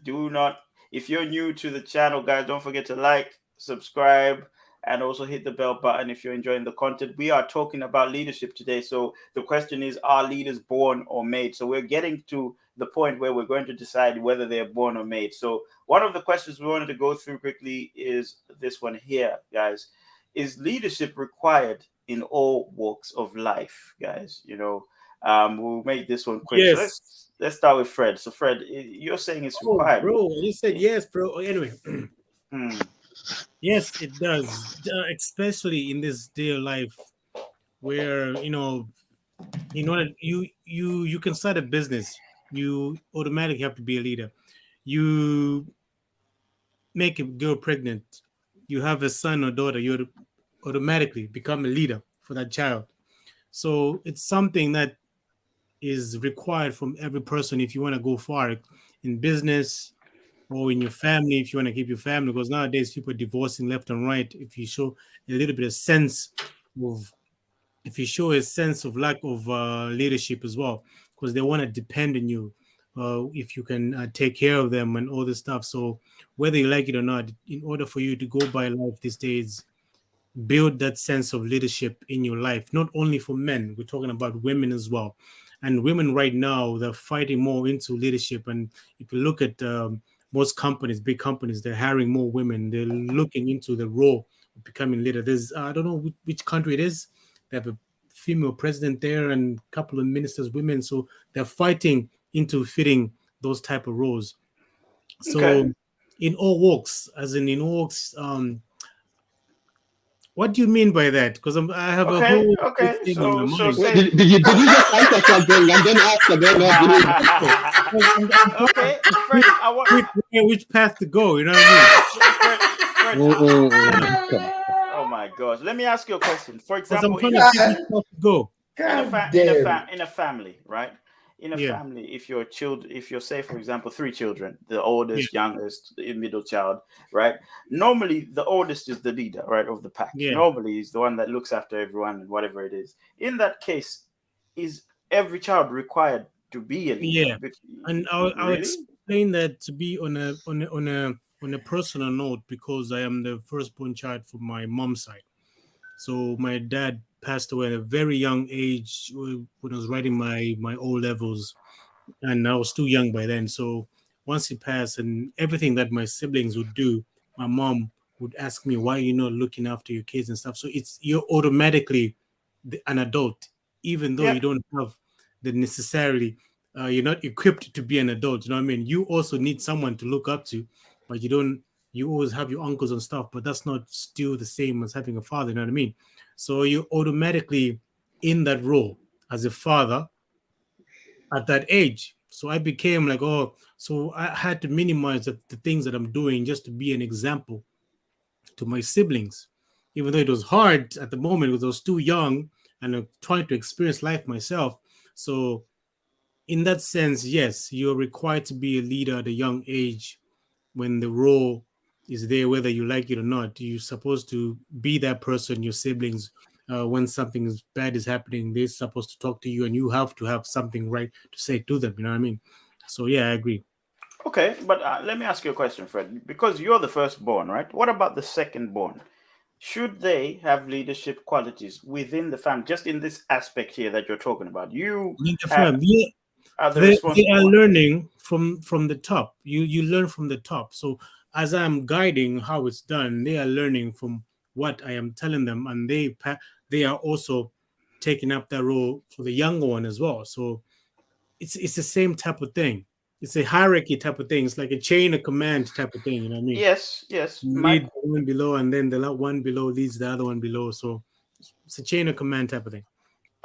if you're new to the channel, guys, don't forget to like, subscribe, and also hit the bell button if you're enjoying the content. We are talking about leadership today. So the question is, are leaders born or made? So we're getting to the point where we're going to decide whether they're born or made. So one of the questions we wanted to go through quickly is this one here, guys. Is leadership required in all walks of life, guys? We'll make this one quick. Yes. So let's start with Fred. So Fred, you're saying it's required. Bro, you said yes, bro. Anyway. Yes, it does, especially in this day of life where you can start a business. You automatically have to be a leader. You make a girl pregnant, you have a son or daughter, you automatically become a leader for that child. So it's something that is required from every person if you want to go far in business or in your family, if you want to keep your family, because nowadays people are divorcing left and right. If you show a little bit of sense of, lack of leadership as well, because they want to depend on you, if you can take care of them and all this stuff. So whether you like it or not, in order for you to go by life these days, build that sense of leadership in your life, not only for men, we're talking about women as well. And women right now, they're fighting more into leadership. And if you look at most companies, big companies, they're hiring more women. They're looking into the role of becoming leader. There's, I don't know which country it is. They have a female president there and a couple of ministers, women. So they're fighting into fitting those type of roles. So in all walks, what do you mean by that? Because I have a whole thing on my mind. Did you just answer something and then ask again? Okay, Fred, I want which path to go? You know what I mean? Fred, oh my gosh! Let me ask you a question. For example, in a family, right? In a family, if you're say, for example, 3 children, the oldest, youngest, the middle child, right? Normally, the oldest is the leader, right, of the pack. Normally, he's the one that looks after everyone and whatever it is. In that case, is every child required to be a leader. Yeah, and I'll Really? explain that to be on a personal note, because I am the firstborn child from my mom's side. So my dad passed away at a very young age when I was writing my O levels, and I was too young by then. So once he passed, and everything that my siblings would do, my mom would ask me, "Why are you not looking after your kids and stuff?" So you're automatically an adult, even though Yeah. you don't have the necessarily. You're not equipped to be an adult. You know what I mean? You also need someone to look up to, but you don't. You always have your uncles and stuff, but that's not still the same as having a father. You know what I mean? So you're automatically in that role as a father at that age. So I became like, oh, so I had to minimize the things that I'm doing just to be an example to my siblings. Even though it was hard at the moment because I was too young and trying to experience life myself. So, in that sense, yes, you're required to be a leader at a young age when the role is there, whether you like it or not. You're supposed to be that person, your siblings. When something bad is happening, they're supposed to talk to you, and you have to have something right to say to them. You know what I mean? So yeah, I agree. Okay, but let me ask you a question, Fred. Because you're the firstborn, right? What about the secondborn? Should they have leadership qualities within the family, just in this aspect here that you're talking about? You In the have, family, are the they are responsible one. learning from the top. You learn from the top. So as I'm guiding how it's done, they are learning from what I am telling them, and they are also taking up that role for the younger one as well. So it's the same type of thing. It's a hierarchy type of thing. It's like a chain of command type of thing. You know what I mean? Yes, yes. You lead the one below, and then the one below leads the other one below. So it's a chain of command type of thing.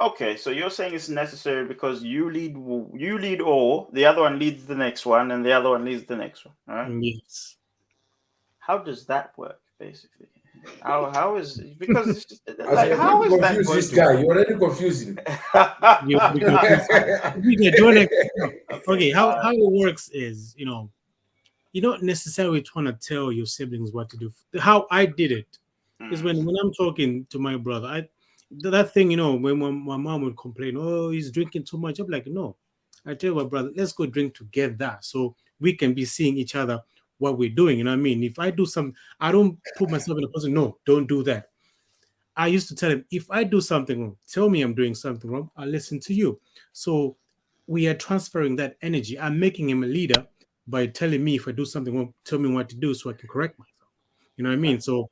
Okay, so you're saying it's necessary because you lead all, the other one leads the next one, and the other one leads the next one. All right. Yes. How does that work, basically? How is because I like said, how you is that confuse going this to guy. work? You're already confusing. You because do you wanna, okay, how it works is, you're not necessarily trying to tell your siblings what to do. How I did it is Mm, when I'm talking to my brother, that thing, when my mom would complain, oh, he's drinking too much. I'm like, no. I tell my brother, let's go drink together so we can be seeing each other what we're doing. You know what I mean? If I do something, I don't put myself in a position, no, don't do that. I used to tell him, if I do something wrong, tell me I'm doing something wrong. I'll listen to you. So we are transferring that energy. I'm making him a leader by telling me if I do something wrong, tell me what to do so I can correct myself. You know what I mean? So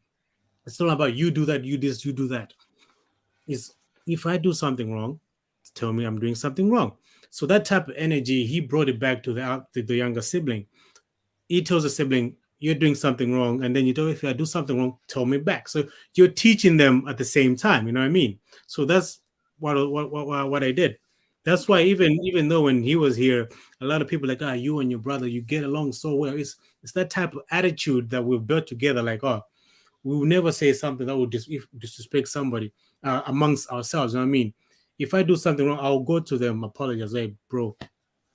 it's not about you do that, you this, you do that. It's if I do something wrong, tell me I'm doing something wrong. So that type of energy, he brought it back to the younger sibling. He tells a sibling, you're doing something wrong, and then you tell, if I do something wrong, tell me back. So you're teaching them at the same time. You know what I mean? So that's what I did. That's why okay. even though when he was here, a lot of people like, you and your brother, you get along so well. It's that type of attitude that we've built together. Like, we will never say something that would disrespect somebody amongst ourselves. You know what I mean? If I do something wrong, I'll go to them, apologize, hey, bro,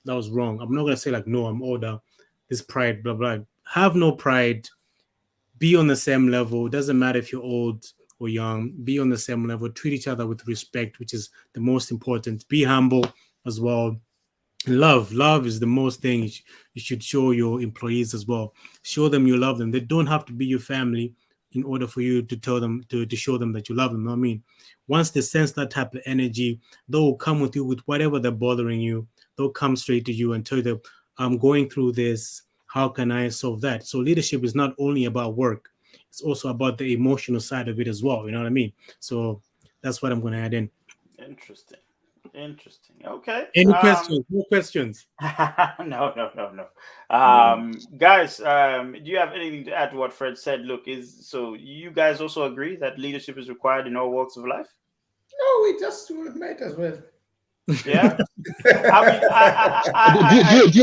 that was wrong. I'm not gonna say like, no, I'm older. This pride, blah blah. Have no pride. Be on the same level. Doesn't matter if you're old or young. Be on the same level. Treat each other with respect, which is the most important. Be humble as well. Love is the most thing you should show your employees as well. Show them you love them. They don't have to be your family in order for you to tell them to show them that you love them. You know what I mean, once they sense that type of energy, they'll come with you with whatever they're bothering you. They'll come straight to you and tell you, I'm going through this, how can I solve that? So leadership is not only about work, it's also about the emotional side of it as well. You know what I mean? So that's what I'm going to add in. Interesting. Interesting. Okay. Any questions? No questions. No, no, no, no. No. Guys, do you have anything to add to what Fred said? Look, is so you guys also agree that leadership is required in all walks of life? No, we just might as well. Yeah. I mean,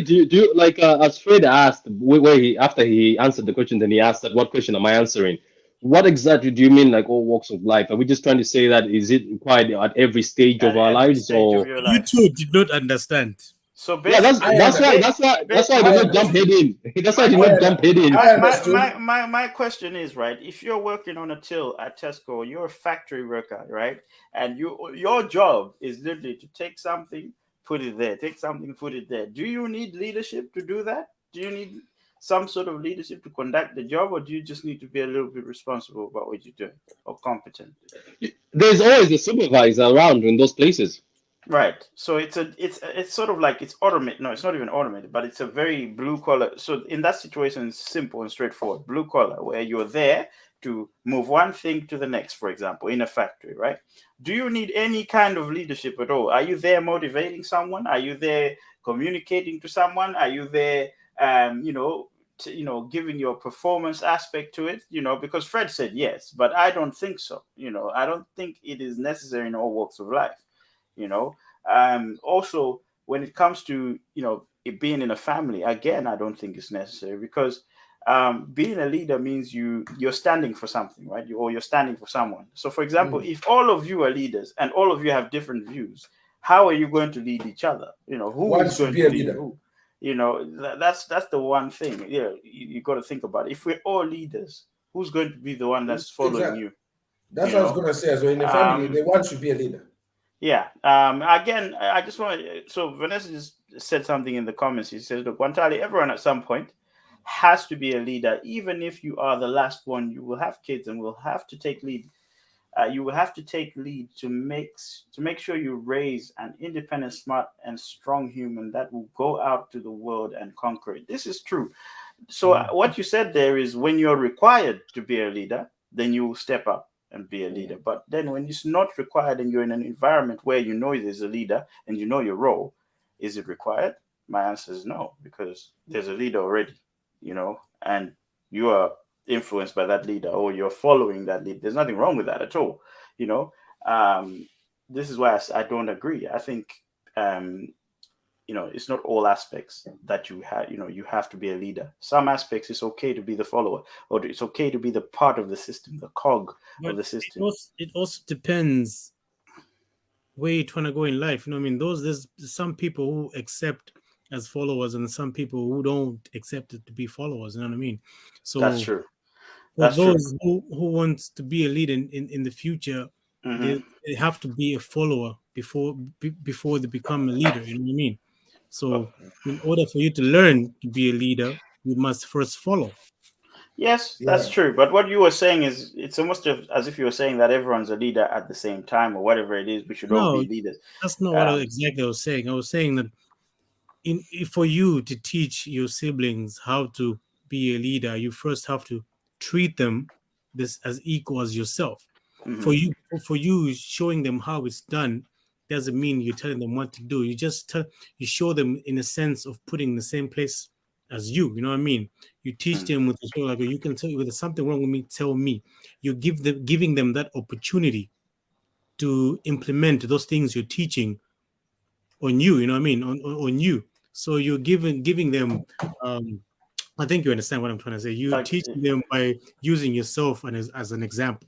Do you like as Fred asked where he after he answered the question, then he asked that what question am I answering? What exactly do you mean like all walks of life? Are we just trying to say that is it required at every stage of at our every lives, stage of or your You life. two did not understand. So Yeah, basically, that's why I I did not jump head in. That's why I did not jump head in. I understood. my question is, right, if you're working on a till at Tesco, you're a factory worker, right, and your job is literally to take something, put it there, take something, put it there. Do you need leadership to do that? Do you need some sort of leadership to conduct the job, or do you just need to be a little bit responsible about what you're doing or competent? There's always a supervisor around in those places. Right. So it's sort of like it's automated. No, it's not even automated, but it's a very blue collar. So in that situation, it's simple and straightforward. Blue collar, where you're there to move one thing to the next, for example, in a factory, right? Do you need any kind of leadership at all? Are you there motivating someone? Are you there communicating to someone? Are you there, giving your performance aspect to it? Because Fred said yes, but I don't think so. I don't think it is necessary in all walks of life. Also, when it comes to it being in a family, again, I don't think it's necessary, because being a leader means you're standing for something, right? Or you're standing for someone. So for example, if all of you are leaders and all of you have different views, how are you going to lead each other? Who is going to lead who? That's the one thing. You got to think about it. If we're all leaders, who's going to be the one that's following you? That's what I was going to say. So in the family, the one should be a leader. Yeah. Again, I just want to. So Vanessa just said something in the comments. She says, "Look, Wantali, everyone at some point has to be a leader. Even if you are the last one, you will have kids and will have to take lead. You will have to take lead to make sure you raise an independent, smart, and strong human that will go out to the world and conquer it." This is true. So what you said there is, when you're required to be a leader, then you will step up and be a leader. But then when it's not required and you're in an environment where you know there's a leader and you know your role, is it required? My answer is no, because there's a leader already, and you are influenced by that leader, or you're following that leader. There's nothing wrong with that at all. This is why I don't agree. I think it's not all aspects that you have to be a leader. Some aspects it's okay to be the follower, or it's okay to be the part of the system, the cog of the system. It also depends where you're trying to go in life. There's some people who accept as followers and some people who don't accept it to be followers. You know what I mean? So that's true. For those who wants to be a leader in the future, they have to be a follower before they become a leader. You know what I mean? So in order for you to learn to be a leader, you must first follow. Yes, that's true. But what you were saying is, it's almost as if you were saying that everyone's a leader at the same time, or whatever it is. We should all be leaders. That's not what exactly I was saying. I was saying that for you to teach your siblings how to be a leader, you first have to treat them this as equal as yourself. For you showing them how it's done doesn't mean you're telling them what to do. You just you show them in a sense of putting the same place as you. You know what I mean? You teach them with like, you can tell you if there's something wrong with me, tell me. You giving them that opportunity to implement those things you're teaching on you. You know what I mean? On you. So you're giving them. I think you understand what I'm trying to say. You teaching them by using yourself as an example.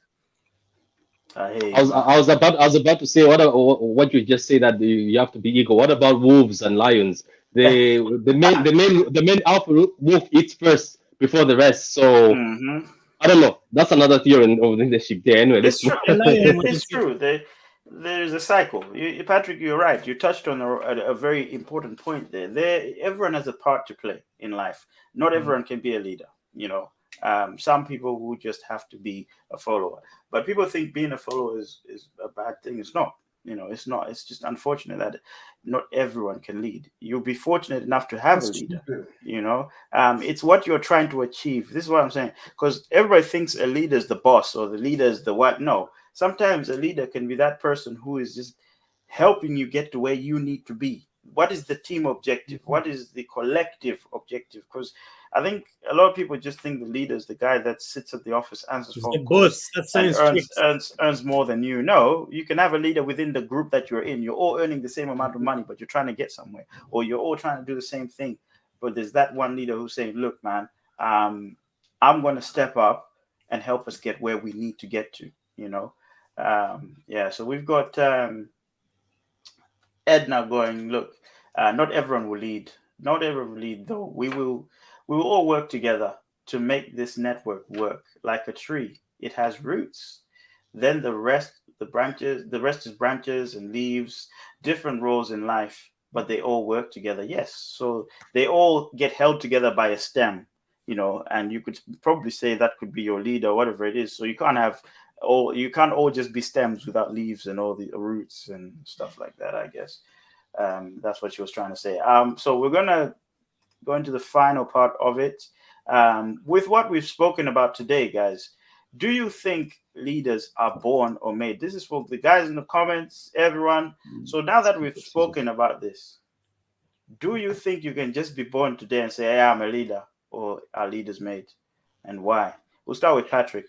I was about to say what you just say, that you have to be equal. What about wolves and lions? The main alpha wolf eats first before the rest. So I don't know. That's another theory of leadership there. Anyway, it's true. It's true. There's a cycle. Patrick, you're right. You touched on a very important point there. Everyone has a part to play in life. Not everyone can be a leader. Some people who just have to be a follower. But people think being a follower is a bad thing. It's not. It's not. It's just unfortunate that not everyone can lead. You'll be fortunate enough to have a leader. It's what you're trying to achieve. This is what I'm saying. Because everybody thinks a leader is the boss or the leader is the what. No. Sometimes a leader can be that person who is just helping you get to where you need to be. What is the team objective? What is the collective objective? Because I think a lot of people just think the leader is the guy that sits at the office, answers phone calls, and earns more than you. No, you can have a leader within the group that you're in. You're all earning the same amount of money, but you're trying to get somewhere, or you're all trying to do the same thing. But there's that one leader who's saying, "Look, man, I'm going to step up and help us get where we need to get to." So we've got Edna going, look, Not everyone will lead. Not everyone will lead, though. We will all work together to make this network work like a tree. It has roots. Then the rest is branches and leaves, different roles in life, but they all work together. Yes. So they all get held together by a stem, and you could probably say that could be your leader, whatever it is. So you can't all just be stems without leaves and all the roots and stuff like that, I guess. That's what she was trying to say. So we're gonna go into the final part of it. With what we've spoken about today, guys, do you think leaders are born or made? This is for the guys in the comments, everyone. So now that we've spoken about this, do you think you can just be born today and say, hey, I'm a leader, or are leaders made? And why? We'll start with Patrick.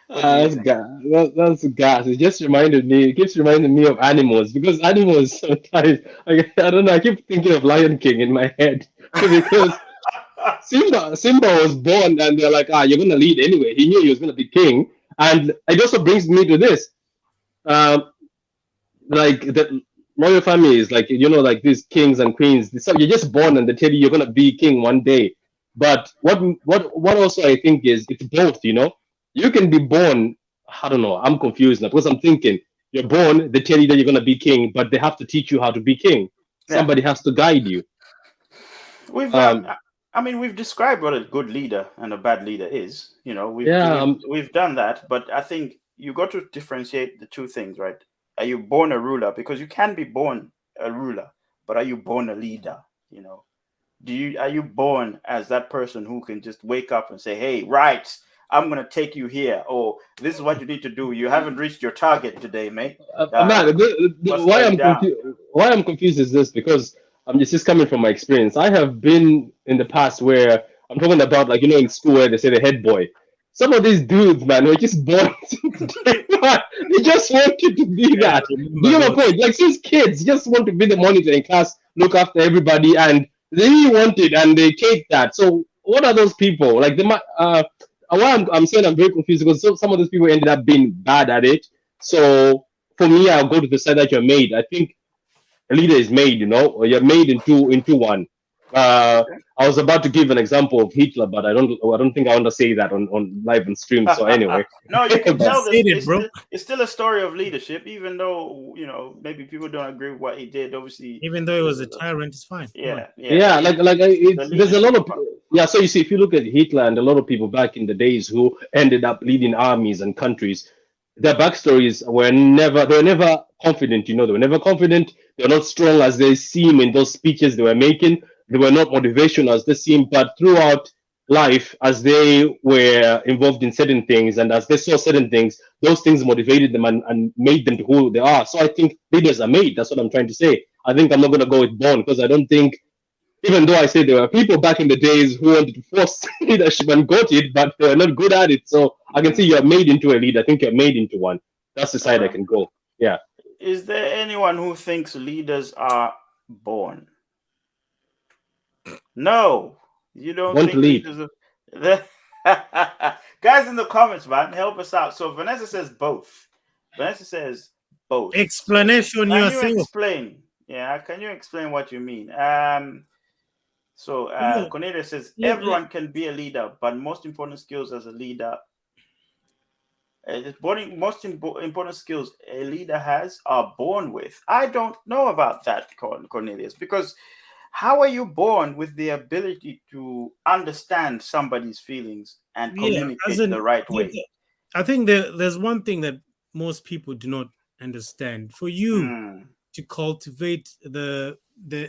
That's gas. It just reminded me. It keeps reminding me of animals because animals sometimes. I don't know. I keep thinking of Lion King in my head because Simba was born and they're like, you're gonna lead anyway. He knew he was gonna be king, and it also brings me to this. Like the royal families, like like these kings and queens. So you're just born and they tell you you're gonna be king one day. But what also I think is it's both. You can be born. I don't know. I'm confused now because I'm thinking you're born. They tell you that you're gonna be king, but they have to teach you how to be king. Yeah. Somebody has to guide you. We've described what a good leader and a bad leader is. We've done that, but I think you got to differentiate the two things, right? Are you born a ruler? Because you can be born a ruler, but are you born a leader? Are you born as that person who can just wake up and say, "Hey, right, I'm gonna take you here," or "This is what you need to do. You haven't reached your target today, mate." Why I'm confused is this because it's just coming from my experience. I have been in the past where I'm talking about, like in school where they say the head boy. Some of these dudes, man, were just born. They just wanted to be that. Do you have a point? Like since kids, just want to be the monitor in class, look after everybody, and they really want it, and they take that. So what are those people? Like they might. Why I'm saying I'm very confused because some of those people ended up being bad at it. So for me, I'll go to the side that you're made. I think a leader is made, or you're made into one. I was about to give an example of Hitler, but I don't think I want to say that on live and stream. So anyway, no, you can tell this. bro. It's still a story of leadership, even though maybe people don't agree with what he did. Obviously, even though he was a tyrant, it's fine. Yeah. There's a lot of So you see, if you look at Hitler and a lot of people back in the days who ended up leading armies and countries, their backstories were never confident. They were never confident. They were not strong as they seem in those speeches they were making. They were not motivational as they seem, but throughout life, as they were involved in certain things and as they saw certain things, those things motivated them and made them to who they are. So I think leaders are made. That's what I'm trying to say. I think I'm not going to go with born because I don't think, even though I say there were people back in the days who wanted to force leadership and got it, but they were not good at it. So I can see you're made into a leader. I think you're made into one. That's the side I can go. Yeah. Is there anyone who thinks leaders are born? No, you don't Want to lead. Guys in the comments, man, help us out. So Vanessa says both. Explanation. Can you explain? Yeah, can you explain what you mean? Cornelia says everyone can be a leader, but most important skills as a leader, most important skills a leader has are born with. I don't know about that, Cornelius, because how are you born with the ability to understand somebody's feelings and communicate the right way? I think there's one thing that most people do not understand. For you to cultivate the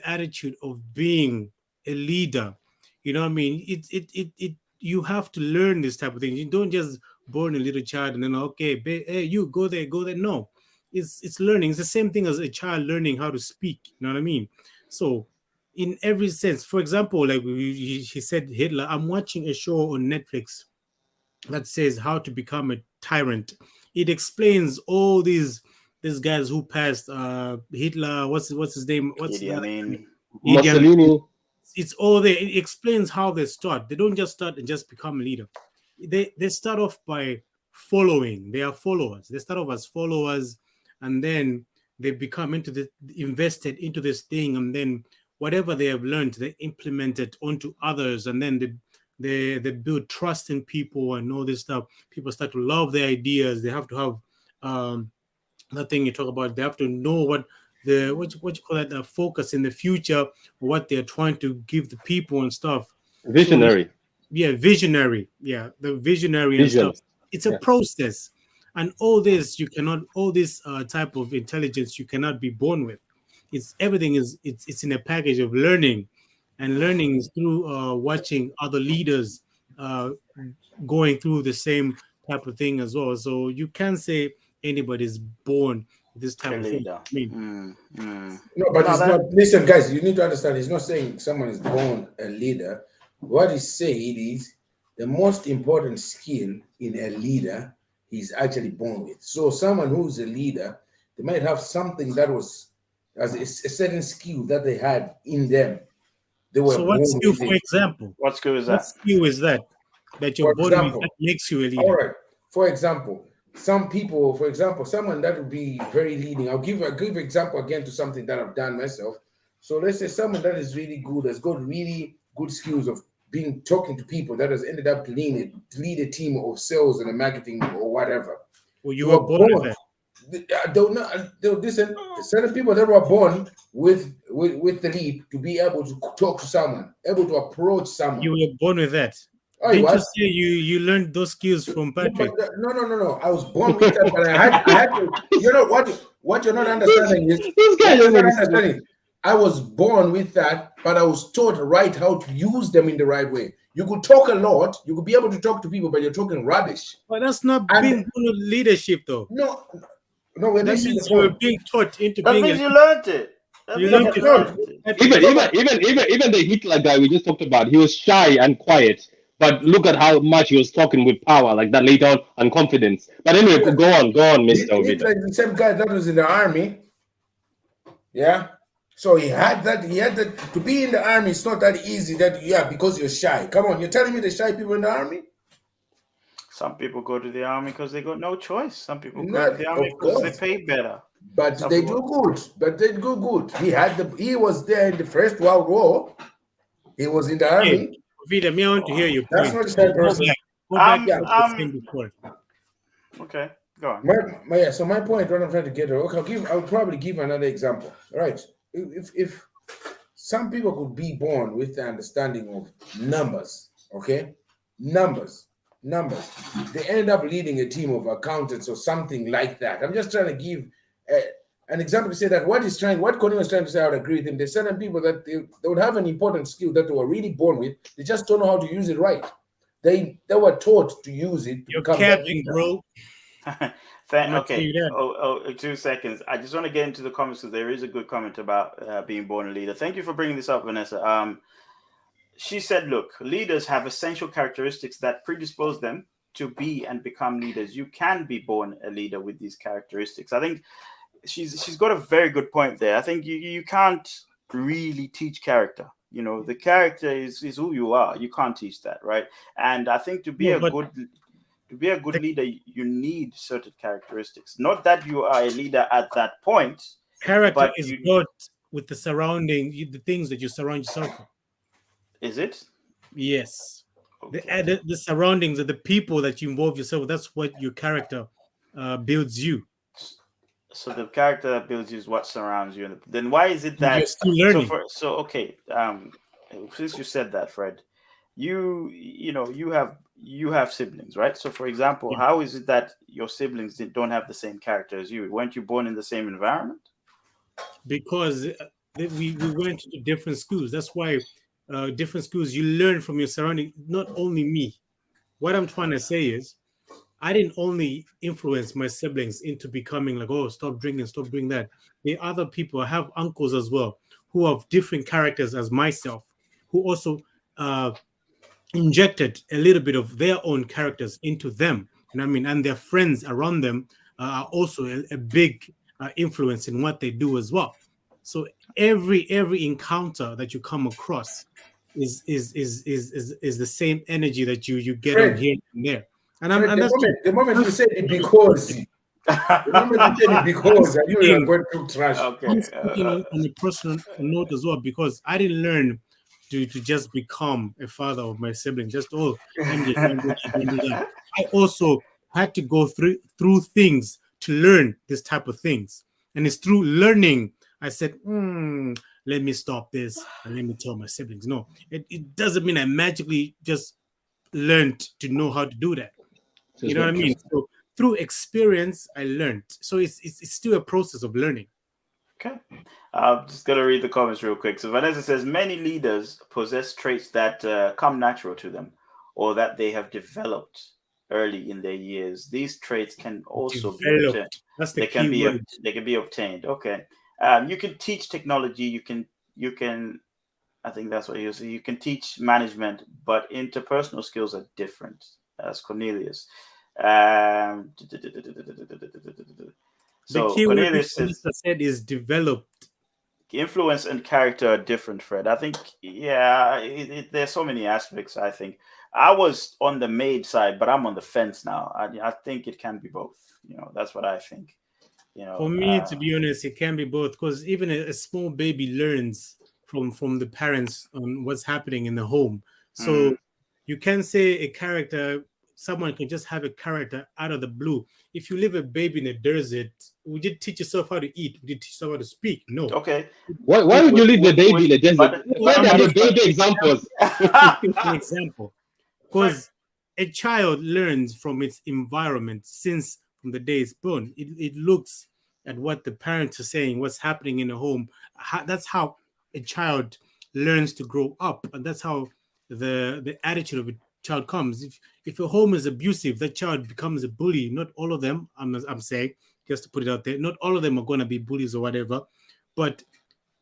attitude of being a leader, you know what I mean? It you have to learn this type of thing. You don't just born a little child and then hey, you go there. No, it's learning. It's the same thing as a child learning how to speak. You know what I mean? So in every sense, for example, like he said Hitler, I'm watching a show on Netflix that says how to become a tyrant. It explains all these guys who passed Hitler, what's his name? Mussolini. It's all there. It explains how they start. They don't just start and just become a leader. They start off by following. They are followers. They start off as followers, and then they become invested into this thing, and then whatever they have learned, they implement it onto others, and then they build trust in people and all this stuff. People start to love their ideas. They have to have that thing you talk about. They have to know what you call that, the focus in the future, what they're trying to give the people and stuff. Visionary. So, visionary. Yeah, the visionary Vision. and stuff. It's a process, and all this type of intelligence you cannot be born with. It's in a package of learning, and learning is through watching other leaders going through the same type of thing as well. So you can't say anybody's born with this type of thing. I mean, no, but it's not. Listen, guys, you need to understand. He's not saying someone is born a leader. What he's saying is the most important skill in a leader he's actually born with. So someone who's a leader, they might have something that was as a certain skill that they had in them. They were so what skill, for example? What skill is that? What skill is that you're born with that makes you a leader? All right. For example, some people, someone that would be very leading. I'll give example again to something that I've done myself. So let's say someone that is really good, has got really good skills of talking to people, that has ended up to lead a team of sales and marketing or whatever. Well, you were born with that. Listen, certain people that were born with the leap to be able to talk to someone, able to approach someone. You were born with that. Didn't you say you learned those skills from Patrick? No. I was born with that, but I had to. You know what you're not understanding is I was born with that, but I was taught right how to use them in the right way. You could talk a lot, you could be able to talk to people, but you're talking rubbish. But that's not being good leadership, though. No. That means you were being taught into being. That means you learned it. You learned it. Even the Hitler guy we just talked about, he was shy and quiet. But look at how much he was talking with power, like that later on, and confidence. But anyway, go on, Mr. Oviedo. Like the same guy that was in the army. Yeah. So he had that. To be in the army, it's not that easy. Because you're shy. Come on, you're telling me the shy people in the army? Some people go to the army because they got no choice. Some people go to the army because they pay better. But they do good. He was there in the First World War. He was in the army. Vida, me, I want to hear you. That's not the same person. Okay, go on. So my point, what I'm trying to get at, I'll probably give another example. Right? If some people could be born with the understanding of numbers, okay, numbers, they end up leading a team of accountants or something like that. I'm just trying to give an example to say that what Connie was trying to say, I would agree with him. There's certain people that they would have an important skill that they were really born with. They just don't know how to use it right. They were taught to use it. You're capping, bro. Okay. 2 seconds. I just want to get into the comments because there is a good comment about being born a leader. Thank you for bringing this up, Vanessa. She said, look, leaders have essential characteristics that predispose them to be and become leaders. You can be born a leader with these characteristics. I think she's got a very good point there. I think you can't really teach character. You know, the character is who you are. You can't teach that, right? And I think to be a good leader, you need certain characteristics. Not that you are a leader at that point. Character is not with the surrounding, the things that you surround yourself with. Is it? Yes. Okay. The surroundings of the people that you involve yourself with, that's what your character builds you. So the character that builds you is what surrounds you. Then why is it that? You're still learning. Since you said that, Fred, you have siblings, right? So for example, how is it that your siblings don't have the same character as you? Weren't you born in the same environment? Because we went to different schools. That's why different schools, you learn from your surrounding. Not only me. What I'm trying to say is, I didn't only influence my siblings into becoming like, oh, stop drinking, stop doing that. The other people, I have uncles as well, who have different characters as myself, who also injected a little bit of their own characters into them. And their friends around them are also a big influence in what they do as well. So every encounter that you come across is the same energy that you get on here and there. The moment you said it, because Remember the thing because I knew you were going to trash. Okay. I'm speaking on a personal note as well, because I didn't learn to just become a father of my siblings. Just MJ, don't do that. I also had to go through things to learn this type of things, and it's through learning I said, let me stop this and let me tell my siblings. No, it doesn't mean I magically just learned to know how to do that. You know what I mean? So through experience, I learned. So it's still a process of learning. Okay. I'm just going to read the comments real quick. So Vanessa says, many leaders possess traits that come natural to them or that they have developed early in their years. These traits can also be obtained. That's the key word. They can be obtained. Okay. You can teach technology. You can, I think that's what you say. You can teach management, but interpersonal skills are different. That's Cornelius. So the key Cornelius said is developed. Influence and character are different, Fred. I think, there's so many aspects. I think I was on the maid side, but I'm on the fence now. I think it can be both. That's what I think. For me, to be honest, it can be both, because even a small baby learns from the parents on what's happening in the home. So you can say a character. Someone can just have a character out of the blue. If you leave a baby in a desert, would you teach yourself how to eat? Would you teach yourself how to speak? No. Okay. Why would you leave the baby in a desert? Examples. An example. Because a child learns from its environment since from the day it's born. It looks at what the parents are saying, what's happening in the home. That's how a child learns to grow up. And that's how the attitude of a child comes. If a home is abusive, that child becomes a bully. Not all of them, I'm saying, just to put it out there, not all of them are going to be bullies or whatever, but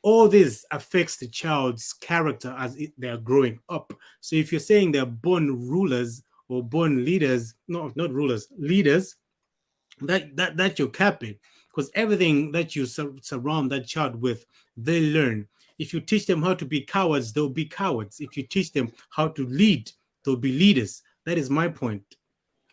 all this affects the child's character as they're growing up. So if you're saying they're born rulers or born leaders, no, not rulers, leaders, that you're capping, because everything that you surround that child with, they learn. If you teach them how to be cowards, they'll be cowards. If you teach them how to lead, they'll be leaders. That is my point.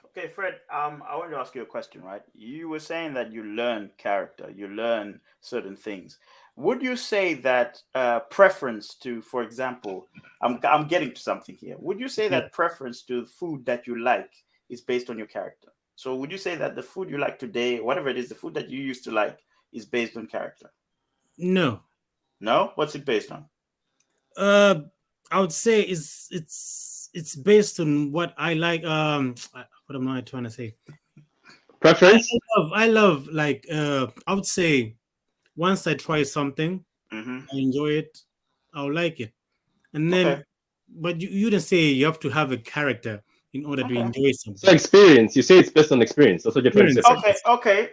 Okay, Fred, I want to ask you a question, right? You were saying that you learn character, you learn certain things. Would you say that preference to, for example, I'm getting to something here. Would you say that preference to food that you like is based on your character? So would you say that the food you like today, whatever it is, the food that you used to like, is based on character? No. No? What's it based on? I would say it's based on what I like. What am I trying to say? Preference? I love like I would say once I try something, I enjoy it, I'll like it. And then but you didn't say you have to have a character in order to enjoy something. So experience. You say it's based on experience. That's what you're trying to say. Okay.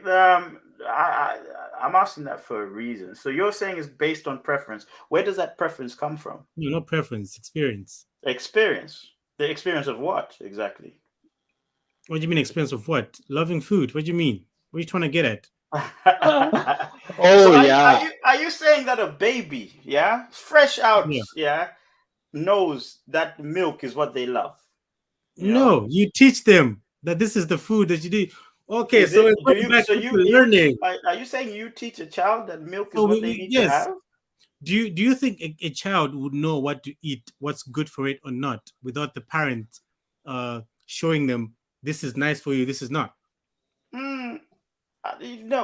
I'm asking that for a reason. So you're saying it's based on preference. Where does that preference come from? No, not preference, experience. Experience. The experience of what exactly? What do you mean experience of what? Loving food. What do you mean? What are you trying to get at? Are you saying that a baby, fresh out, knows that milk is what they love? No, you teach them that this is the food that you do. Okay, learning. Are you saying you teach a child that milk is what they need to have? Do you think a child would know what to eat, what's good for it or not, without the parent showing them this is nice for you, this is not? No,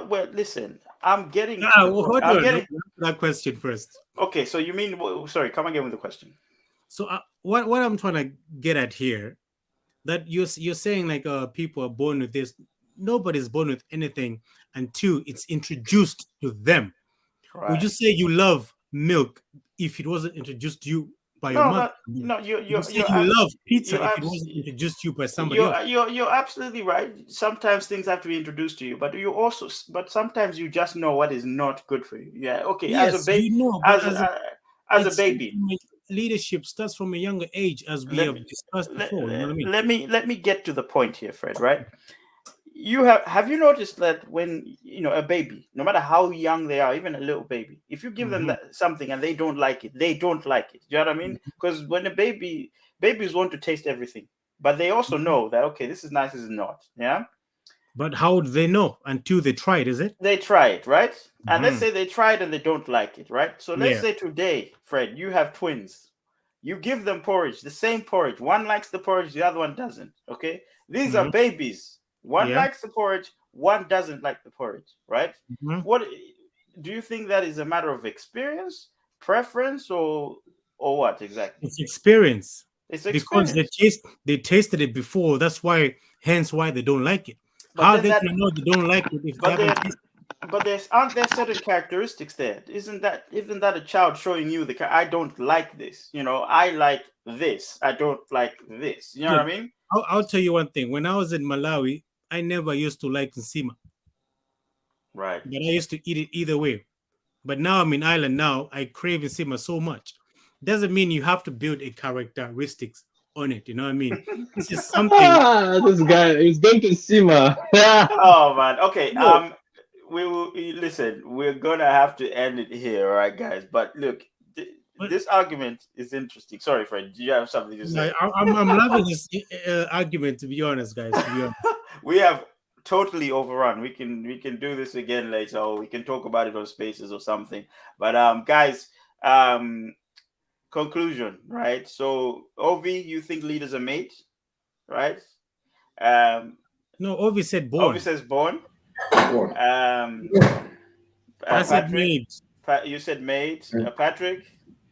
well, listen, I'm getting that question first. Okay, so you mean, sorry, come again with the question. So what I'm trying to get at here, that you're saying like people are born with this. Nobody's born with anything until it's introduced to them. Right. Would you say you love milk if it wasn't introduced to you by your mother? No, you love pizza if it wasn't introduced to you by somebody else. You're absolutely right. Sometimes things have to be introduced to you, but sometimes you just know what is not good for you. Yeah, okay. Yes, as a baby, you know, as a baby, leadership starts from a younger age, as we have discussed before. You know what I mean? Let me get to the point here, Fred. Right? Have you noticed that when a baby, no matter how young they are, even a little baby, if you give them something and they don't like it, they don't like it. Do you know what I mean? Because when babies want to taste everything, but they also know that, okay, this is nice, this is not. Yeah. But how would they know until they try it? Is it? They try it, right? And let's Mhm. say they tried and they don't like it, right? So let's Yeah. say today, Fred, you have twins. You give them porridge, the same porridge. One likes the porridge, the other one doesn't. Okay, these are Mhm. babies. One Yeah. likes the porridge, one doesn't like the porridge, right? Mhm. What do you think that is a matter of experience, preference, or what exactly? It's experience It's because experience. they tasted it before. That's why, hence why they don't like it. But How then they that, can know they don't like it if they but there, haven't tasted? but there's aren't there certain characteristics there? Isn't that a child showing you I don't like this? You know, I like this. I don't like this. You know what I Look, mean? I'll tell you one thing. When I was in Malawi, I never used to like nsima, Right. but I used to eat it either way. But now I'm in Ireland. Now I crave nsima so much. Doesn't mean you have to build a characteristics on it. You know what I mean? This is something. This guy is going to Sima. Oh man. Okay. No, We will listen. We're gonna have to end it here, all right, guys. But look, but this argument is interesting. Sorry, Fred. Do you have something to say? I'm loving this argument. To be honest, guys. To be honest. We have totally overrun. We can do this again later, or we can talk about it on Spaces or something. But guys, conclusion, right? So Ovi, you think leaders are made, right? Um, No, Ovi said Ovi born. says born. Born. I said Patrick, made. you said made. Patrick,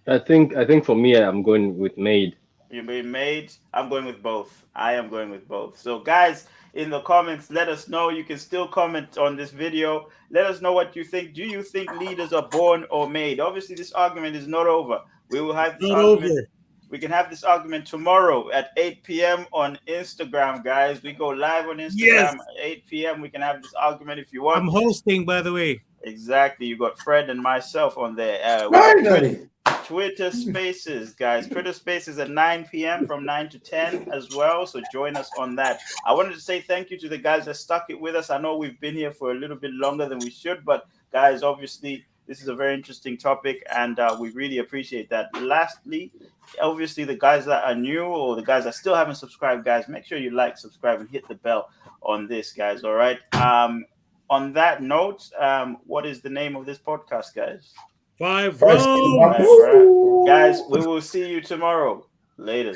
I think for me, I'm going with made. you made. I'm going with both. I am going with both. So, guys, in the comments, let us know. You can still comment on this video. Let us know what you think. Do you think leaders are born or made? Obviously, this argument is not over. We will have this Not argument. over. We can have this argument tomorrow at 8 p.m. on Instagram, guys. We go live on Instagram Yes. at 8 p.m. We can have this argument if you want. I'm hosting, by the way. Exactly. You got Fred and myself on there. We got Finally. Twitter Spaces, guys. Twitter Spaces at 9 p.m. from 9 to 10 as well. So join us on that. I wanted to say thank you to the guys that stuck it with us. I know we've been here for a little bit longer than we should, but guys, obviously, this is a very interesting topic, and we really appreciate that. Lastly, obviously, the guys that are new or the guys that still haven't subscribed, guys, make sure you like, subscribe, and hit the bell on this, guys. All right. On that note, what is the name of this podcast, guys? 5 First, rounds. Guys, we will see you tomorrow. Later.